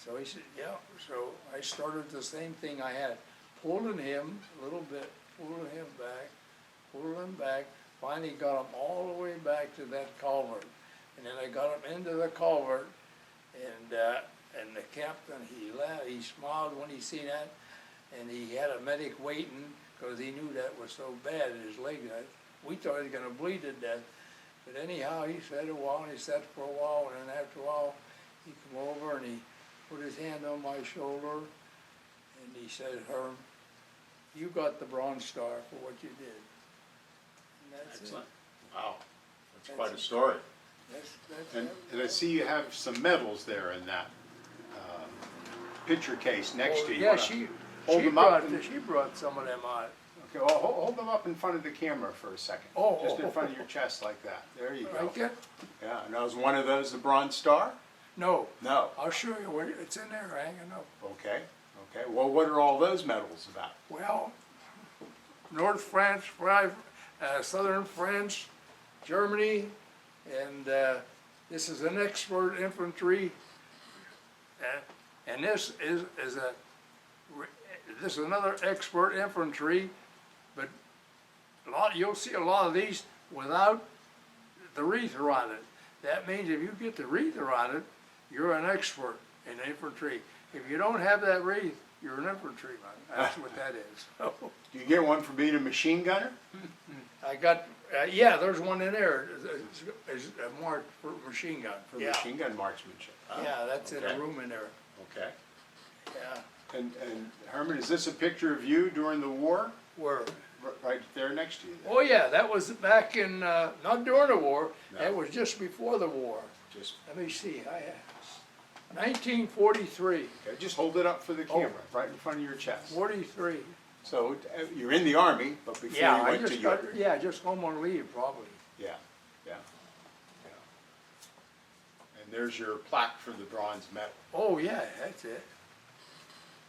So he said, yeah. So I started the same thing I had, pulling him a little bit, pulling him back, finally got him all the way back to that culvert. And then I got him into the culvert, and the captain, he laughed, he smiled when he seen that, and he had a medic waiting, because he knew that was so bad in his leg. We thought he was gonna bleed to death. But anyhow, he sat a while, and he sat for a while, and then after a while, he come over and he put his hand on my shoulder, and he said, Herm, you got the Bronze Star for what you did. And that's Excellent. it. Wow, that's That's quite a it. story. That's And I see you have some medals there in that picture case next to you. Yeah, Wanna hold them up and- she brought some of them on. Okay, well, hold them up in front of the camera for a second. Oh, Just in oh, front of your chest like that. There you go. Like that? Yeah, and was one of those the Bronze Star? No, No. I'll show you where, it's in there hanging up. Okay, okay. Well, what are all those medals about? Well, North France, Southern France, Germany, and this is an expert infantry, and this is another expert infantry, but you'll see a lot of these without the wreath around it. That means if you get the wreath around it, you're an expert in infantry. If you don't have that wreath, you're an infantryman. That's what that is. So, Do you get one for being a machine gunner? I got, yeah, there's one in there. It's marked for machine gun. For Yeah, machine gun marksmanship? Oh, yeah, that's in okay. a room in there. Okay. Yeah, And Herman, is this a picture of you during the war? where? Right there next to you there. Oh yeah, that was back in, not during the war. No. That was just before the war. Just, Let me see. 1943. okay, just hold it up for the camera, right in front of your chest. 43. So you're in the Army, but before Yeah, you I went to just Europe. got, yeah, just home on leave probably. Yeah, yeah, yeah. And there's your plaque for the bronze medal. Oh yeah, that's it.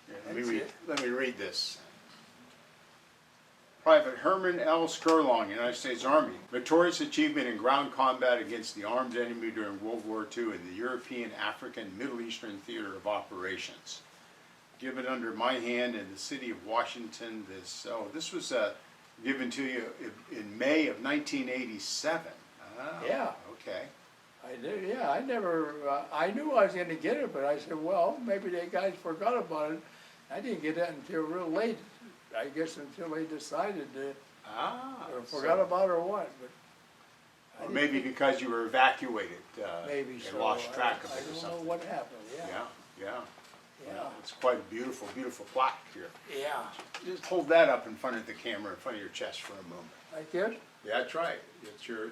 Here, That's let me read this. Private Herman L. Skerlong, United States Army. Victorious achievement in ground combat against the armed enemy during World War II in the European, African, Middle Eastern theater of operations. Given under my hand in the city of Washington. This was given to you in May of 1987. Oh, Yeah. okay. I did, yeah, I never, I knew I was gonna get it, but I said, well, maybe they guys forgot about it. I didn't get that until real late, I guess until they decided to, or forgot about it or what, but. I Or didn't maybe think- because you were evacuated. Maybe and so. lost track of it or I don't know something. what happened, yeah, Yeah, yeah. yeah, Well, it's quite a beautiful, beautiful plaque here. yeah. Just hold that up in front of the camera, in front of your chest for a moment. Like it? Yeah, that's right. It's your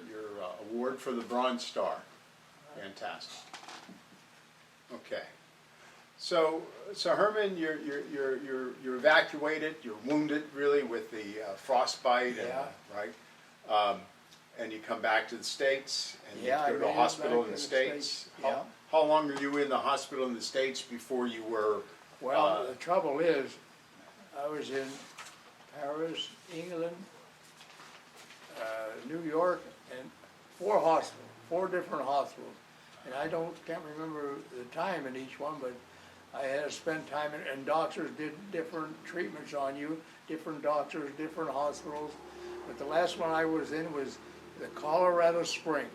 award for the Bronze Star. Fantastic. Okay. So Herman, you're evacuated. You're wounded, really, with the frostbite, and, Yeah. right? And you come back to the States, and Yeah, I you go to made a it hospital back in the to the States. States, yeah. How long were you in the hospital in the States before you were? Well, the trouble is, I was in Paris, England, New York, and 4 different hospitals. And can't remember the time in each one, but I had to spend time, and doctors did different treatments on you, different doctors, different hospitals. But the last one I was in was the Colorado Springs.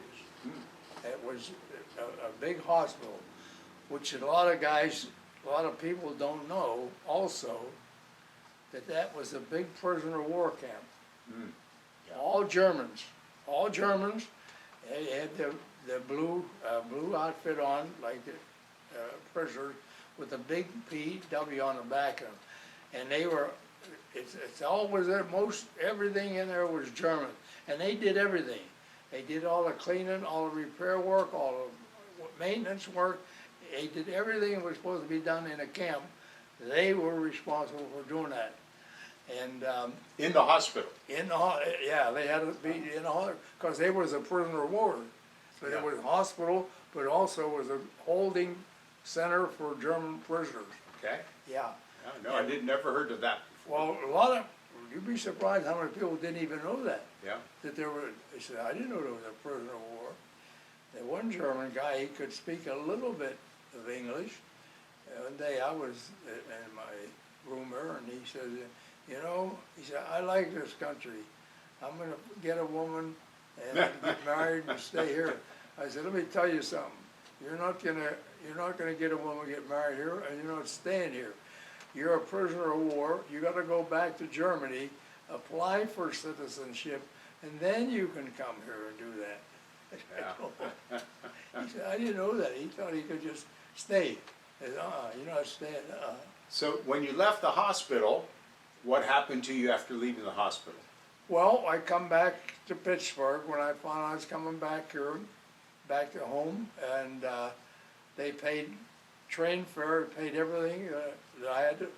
It was a big hospital, which a lot of guys, a lot of people don't know also, that was a big prisoner of war camp. All Germans, they had the blue outfit on, like the prisoners, with a big PW on the back of them. And they were, it's always there, everything in there was German. And they did everything. They did all the cleaning, all the repair work, all the maintenance work. They did everything that was supposed to be done in a camp. They were responsible for doing that. And In the hospital. yeah, they had to be in the hospital because they was a prisoner of war. So Yeah. it was a hospital, but also was a holding center for German prisoners. Okay. Yeah. No, I never heard of that before. Well, you'd be surprised how many people didn't even know that. Yeah. That there were, they said, I didn't know there was a prisoner of war. That one German guy, he could speak a little bit of English. One day I was in my room there, and he said, you know, he said, I like this country. I'm gonna get a woman and get married and stay here. I said, let me tell you something. You're not gonna get a woman, get married here, and you're not staying here. You're a prisoner of war. You gotta go back to Germany, apply for citizenship, and then you can come here and do that. Yeah. He said, I didn't know that. He thought he could just stay. I said, you're not staying, So when you left the hospital, what happened to you after leaving the hospital? Well, I come back to Pittsburgh when I found I was coming back here, back to home, and they paid train fare, paid everything that I had to,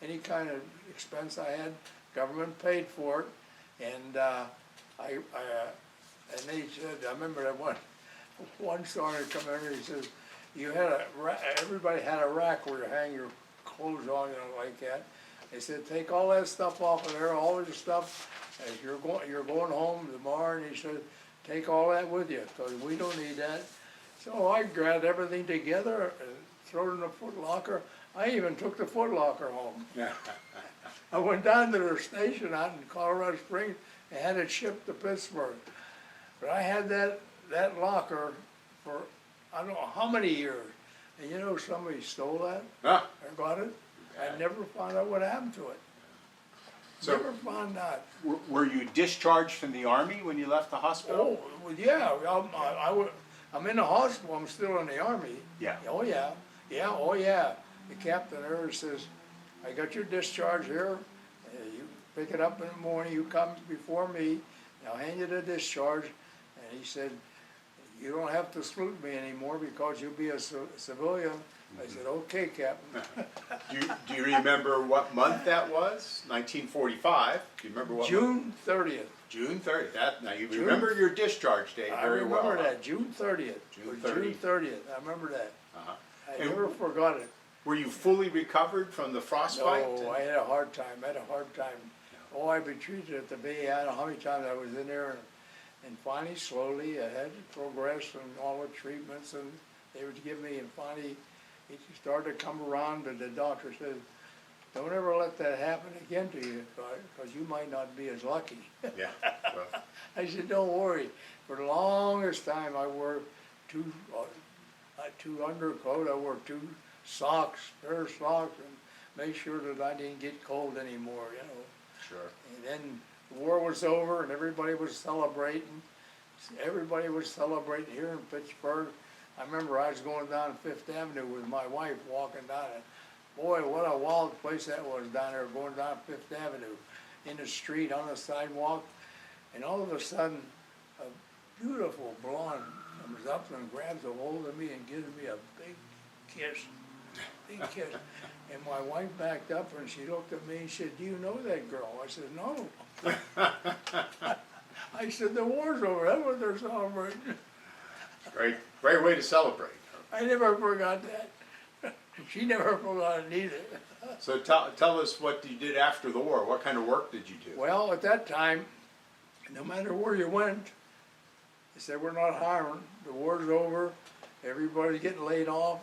any kind of expense I had, government paid for it, and and they said, I remember that one sergeant come in and he says, you had everybody had a rack where you hang your clothes on, you know, like that. They said, take all that stuff off of there, all of your stuff, as you're going home tomorrow, and he said, take all that with you, because we don't need that. So I grabbed everything together and threw it in the foot locker. I even took the foot locker home. I went down to their station out in Colorado Springs and had it shipped to Pittsburgh. But I had that locker for I don't know how many years. And you know, somebody stole that Ah, or got it. I never found out what happened to it. So- Never found out. Were you discharged from the Army when you left the hospital? Oh, well, yeah, I'm in the hospital, I'm still in the Army. Yeah. Oh, yeah, oh, yeah. The captain there says, I got your discharge here, you pick it up in the morning, you come before me, I'll hand you the discharge. And he said, you don't have to salute me anymore because you'll be a civilian. I said, okay, Captain. do you remember what month that was? 1945. Do you remember what? June 30th. June 30th. Now you June- remember your discharge date I very well. remember that, June 30th. June June 30th, I remember that. Uh-huh. I And never forgot it. Were you fully recovered from the frostbite? No, I had a hard time, Oh, I've been treated at the VA, I don't know how many times I was in there, and finally, slowly, I had to progress and all the treatments, and they would give me, and finally, it started to come around, but the doctor said, don't ever let that happen again to you, because you might not be as lucky. Yeah. Well, I said, don't worry. For the longest time, I wore two undercoat, I wore two pair of socks, and make sure that I didn't get cold anymore, you know. sure. And then the war was over, and everybody was celebrating. Everybody was celebrating here in Pittsburgh. I remember I was going down Fifth Avenue with my wife, walking down it. Boy, what a wild place that was down there, going down Fifth Avenue, in the street, on the sidewalk. And all of a sudden, a beautiful blonde comes up and grabs a hold of me and gives me a big kiss. And my wife backed up and she looked at me and said, do you know that girl? I said, no. I said, the war's over, that's what they're celebrating. Great way to celebrate. I never forgot that. She never forgot it either. So tell us what you did after the war. What kind of work did you do? Well, at that time, no matter where you went, they said, we're not hiring, the war's over, everybody's getting laid off,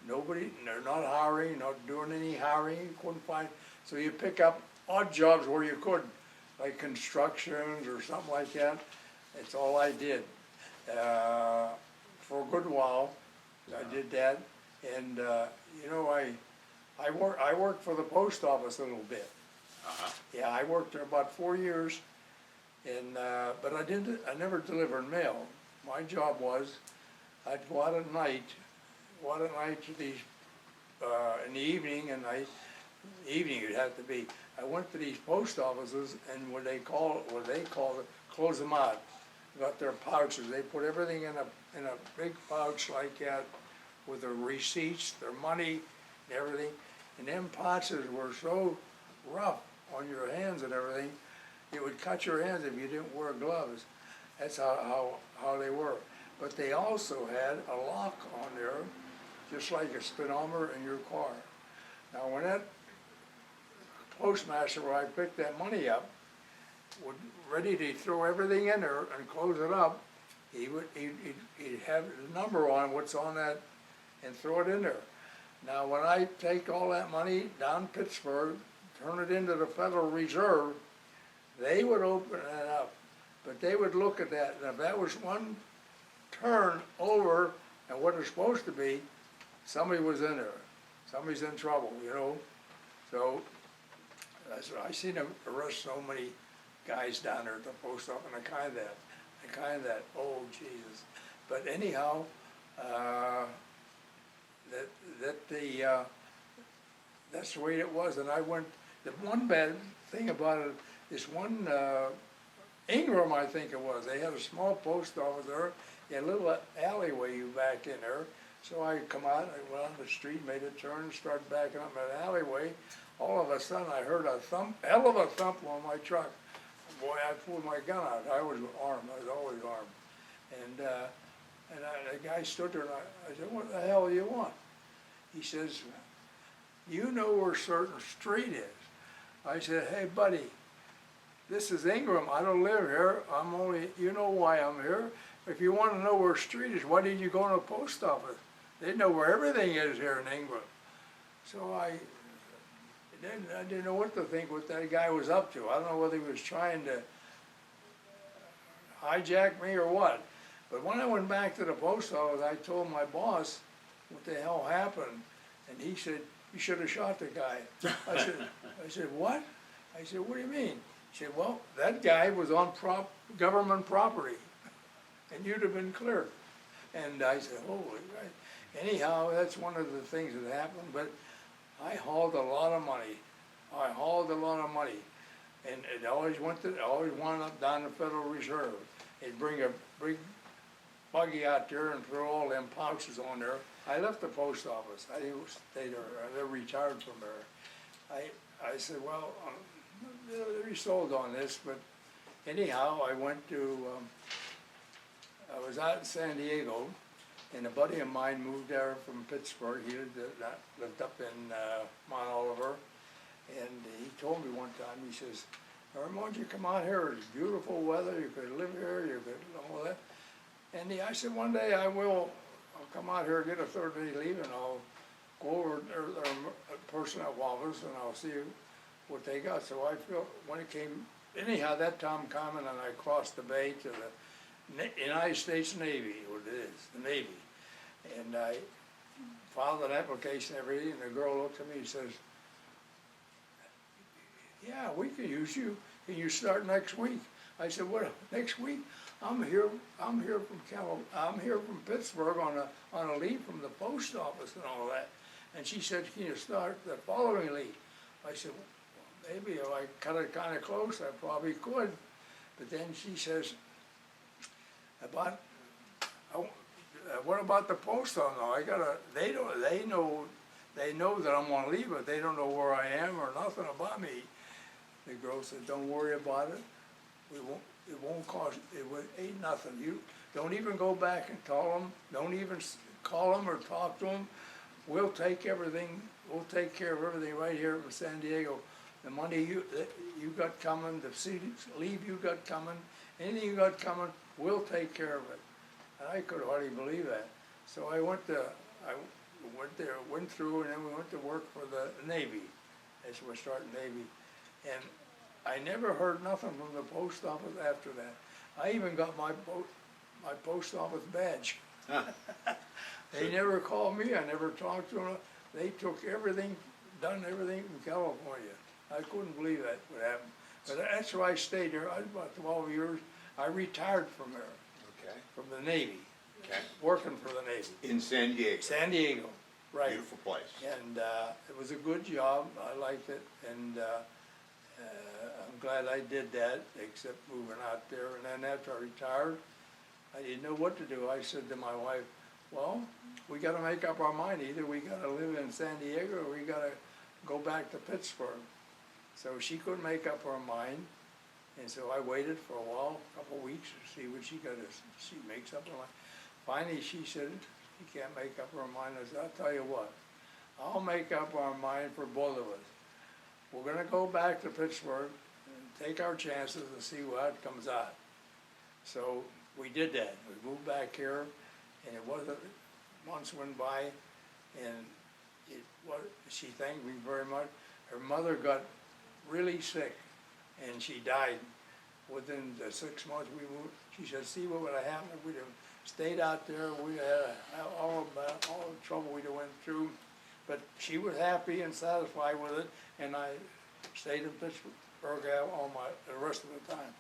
Nobody, they're not hiring, not doing any hiring, you couldn't find, so you pick up odd jobs where you could, like constructions or something like that. That's all I did. For a good while, I did that, and, you know, I worked for the post office a little bit. Yeah, I worked there about 4 years, and, but I never delivered mail. My job was, I'd go out at night to these, in the evening, and evening it'd have to be, I went to these post offices, and what they call it, close them out. Got their pouches, they put everything in a big pouch like that, with their receipts, their money, and everything. And them pouches were so rough on your hands and everything, it would cut your hands if you didn't wear gloves. That's how they were. But they also had a lock on there, just like a speedometer in your car. Now when that postmaster, where I picked that money up, ready to throw everything in there and close it up, he'd have the number on what's on that and throw it in there. Now when I take all that money down Pittsburgh, turn it into the Federal Reserve, they would open it up, but they would look at that, and if that was one turn over and what it's supposed to be, somebody was in there. Somebody's in trouble, you know? So, I seen them arrest so many guys down there at the post office, and I kind of that, oh Jesus. But anyhow, that's the way it was, and I went, the one bad thing about it, this one, Ingram, I think it was, they had a small post office there, a little alleyway you back in there, so I come out, I went on the street, made a turn, started backing up that alleyway. All of a sudden, I heard a hell of a thump on my truck. Boy, I pulled my gun out. I was armed. I was always armed. And the guy stood there, and I said, "What the hell do you want?" He says, "You know where certain street is." I said, "Hey, buddy, this is Ingram. I don't live here. I'm only, you know why I'm here. If you want to know where street is, why did you go to the post office? They know where everything is here in Ingram." So I didn't know what to think what that guy was up to. I don't know whether he was trying to hijack me or what. But when I went back to the post office, I told my boss what the hell happened. And he said, "You should have shot the guy." I said, "What?" I said, "What do you mean?" He said, "Well, that guy was on government property, and you'd have been cleared." And I said, "Holy right." Anyhow, that's one of the things that happened, but I hauled a lot of money. And it always wound up down the Federal Reserve. They'd bring a big buggy out there and throw all them pouches on there. I left the post office. I didn't stay there. I never retired from there. I said, well, they sold on this, but anyhow, I went to, I was out in San Diego, and a buddy of mine moved there from Pittsburgh. He lived up in Mount Oliver, and he told me one time, he says, "Herman, why don't you come out here? It's beautiful weather. You could live here. You could all that." And I said, "One day I will. I'll come out here, get a 30-day leave, and I'll go over their personnel office, and I'll see what they got." So I feel when it came, anyhow, that time coming, and I crossed the bay to the United States Navy, what it is, the Navy. And I filed an application and everything, and the girl looked at me and says, "Yeah, we could use you. Can you start next week?" I said, "What, next week? I'm here from Pittsburgh on a leave from the post office and all that." And she said, "Can you start the following leave?" I said, "Well, maybe if I cut it kind of close, I probably could." But then she says, "What about the post office? They know that I'm on leave, but they don't know where I am or nothing about me." The girl said, "Don't worry about it. It won't cost, ain't nothing. You don't even go back and tell them. Don't even call them or talk to them. We'll take care of everything right here in San Diego. The money you got coming, the leave you got coming, anything you got coming, we'll take care of it." And I could hardly believe that. So I went there, went through, and then we went to work for the Navy. That's when we started Navy. And I never heard nothing from the post office after that. I even got my post office badge. They never called me, I never talked to them. They took everything, done everything in California. I couldn't believe that would happen. But that's why I stayed there, about 12 years. I retired from there, Okay. from the Navy, Okay. working for the Navy. In San Diego. San Diego, right. Beautiful place. And it was a good job, I liked it, and I'm glad I did that, except moving out there. And then after I retired, I didn't know what to do. I said to my wife, well, we gotta make up our mind, either we gotta live in San Diego or we gotta go back to Pittsburgh. So she couldn't make up her mind, and so I waited for a while, a couple of weeks, to see what she makes up her mind. Finally, she said, she can't make up her mind. I said, I'll tell you what, I'll make up our mind for both of us. We're gonna go back to Pittsburgh and take our chances and see what comes out. So we did that. We moved back here, and it wasn't, months went by, and she thanked me very much. Her mother got really sick, and she died within the 6 months we moved. She said, see what would have happened if we'd have stayed out there. We had all the trouble we'd have went through. But she was happy and satisfied with it, and I stayed in Pittsburgh the rest of the time,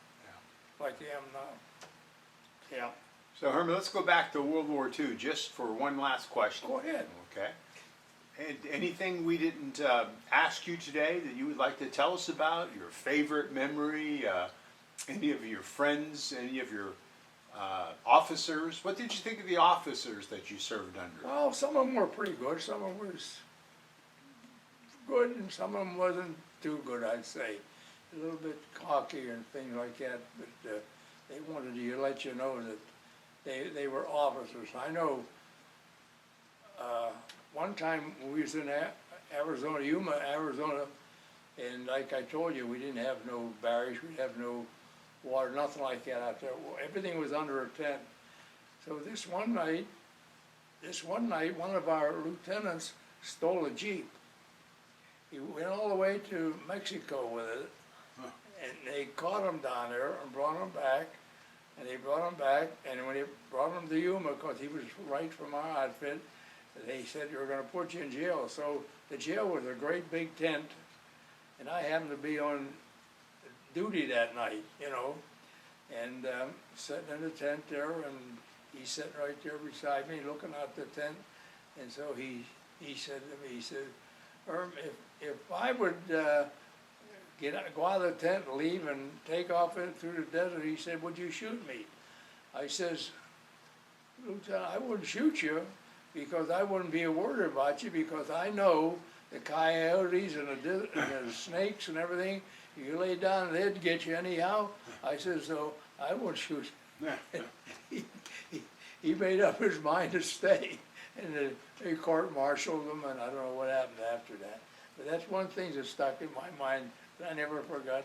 like I am now. Yeah. So Herman, let's go back to World War II just for one last question. Go ahead. Okay. And anything we didn't ask you today that you would like to tell us about? Your favorite memory? Any of your friends? Any of your officers? What did you think of the officers that you served under? Well, some of them were pretty good. Some of them was good, and some of them wasn't too good, I'd say. A little bit cocky and things like that, but they wanted to let you know that they were officers. I know one time we was in Arizona, Yuma, Arizona, and like I told you, we didn't have no barracks, we have no water, nothing like that out there. Everything was under a tent. So this one night, one of our lieutenants stole a Jeep. He went all the way to Mexico with it, and they caught him down there and brought him back. And they brought him back, and when they brought him to Yuma, because he was right from our outfit, they said, you're gonna put you in jail. So the jail was a great big tent, and I happened to be on duty that night, you know, and sitting in the tent there, and he's sitting right there beside me, looking out the tent. And so he said to me, he said, if I would go out of the tent and leave and take off in through the desert, he said, would you shoot me? I says, Lieutenant, I wouldn't shoot you because I wouldn't be worried about you, because I know the coyotes and the snakes and everything, you lay down, they'd get you anyhow. I said, so I won't shoot. He made up his mind to stay, and they court-martialed him, and I don't know what happened after that. But that's one thing that stuck in my mind, I never forgot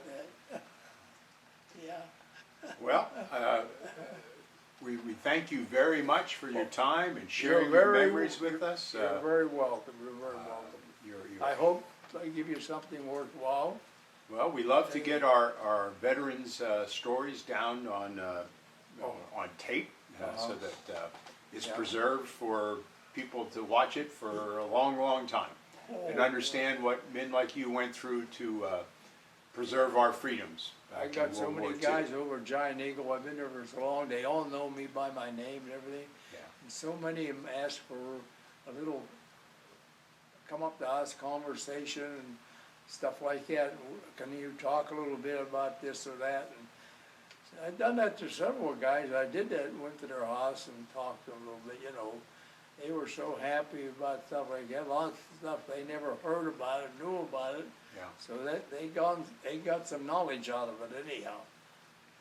that. Yeah. Well, we thank you very much for your time and sharing You're your very- memories with us. You're very welcome, you're very welcome. You're- I hope I give you something worthwhile. Well, we love to get our veterans' stories down on tape so that it's Yeah. preserved for people to watch it for a long, long time and understand what men like you went through to preserve our freedoms. I back got in so World many War II. guys over at Giant Eagle, I've been there for so long, they all know me by my name and everything. Yeah. And so many of them ask for a little, come up to us, conversation and stuff like that. Can you talk a little bit about this or that? And I've done that to several guys. I did that, went to their house and talked to them a little bit, you know. They were so happy about stuff like that, lots of stuff they never heard about it, knew about it. Yeah. So that they got some knowledge out of it anyhow.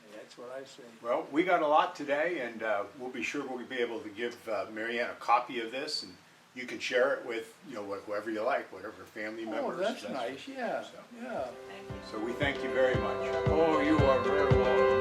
And that's what I say. Well, we got a lot today, and we'll be sure we'll be able to give Marianne a copy of this, and you can share it with whoever you like, whatever family Oh, members. that's nice, yeah, So. yeah. So we thank you very much. Oh, you are very welcome.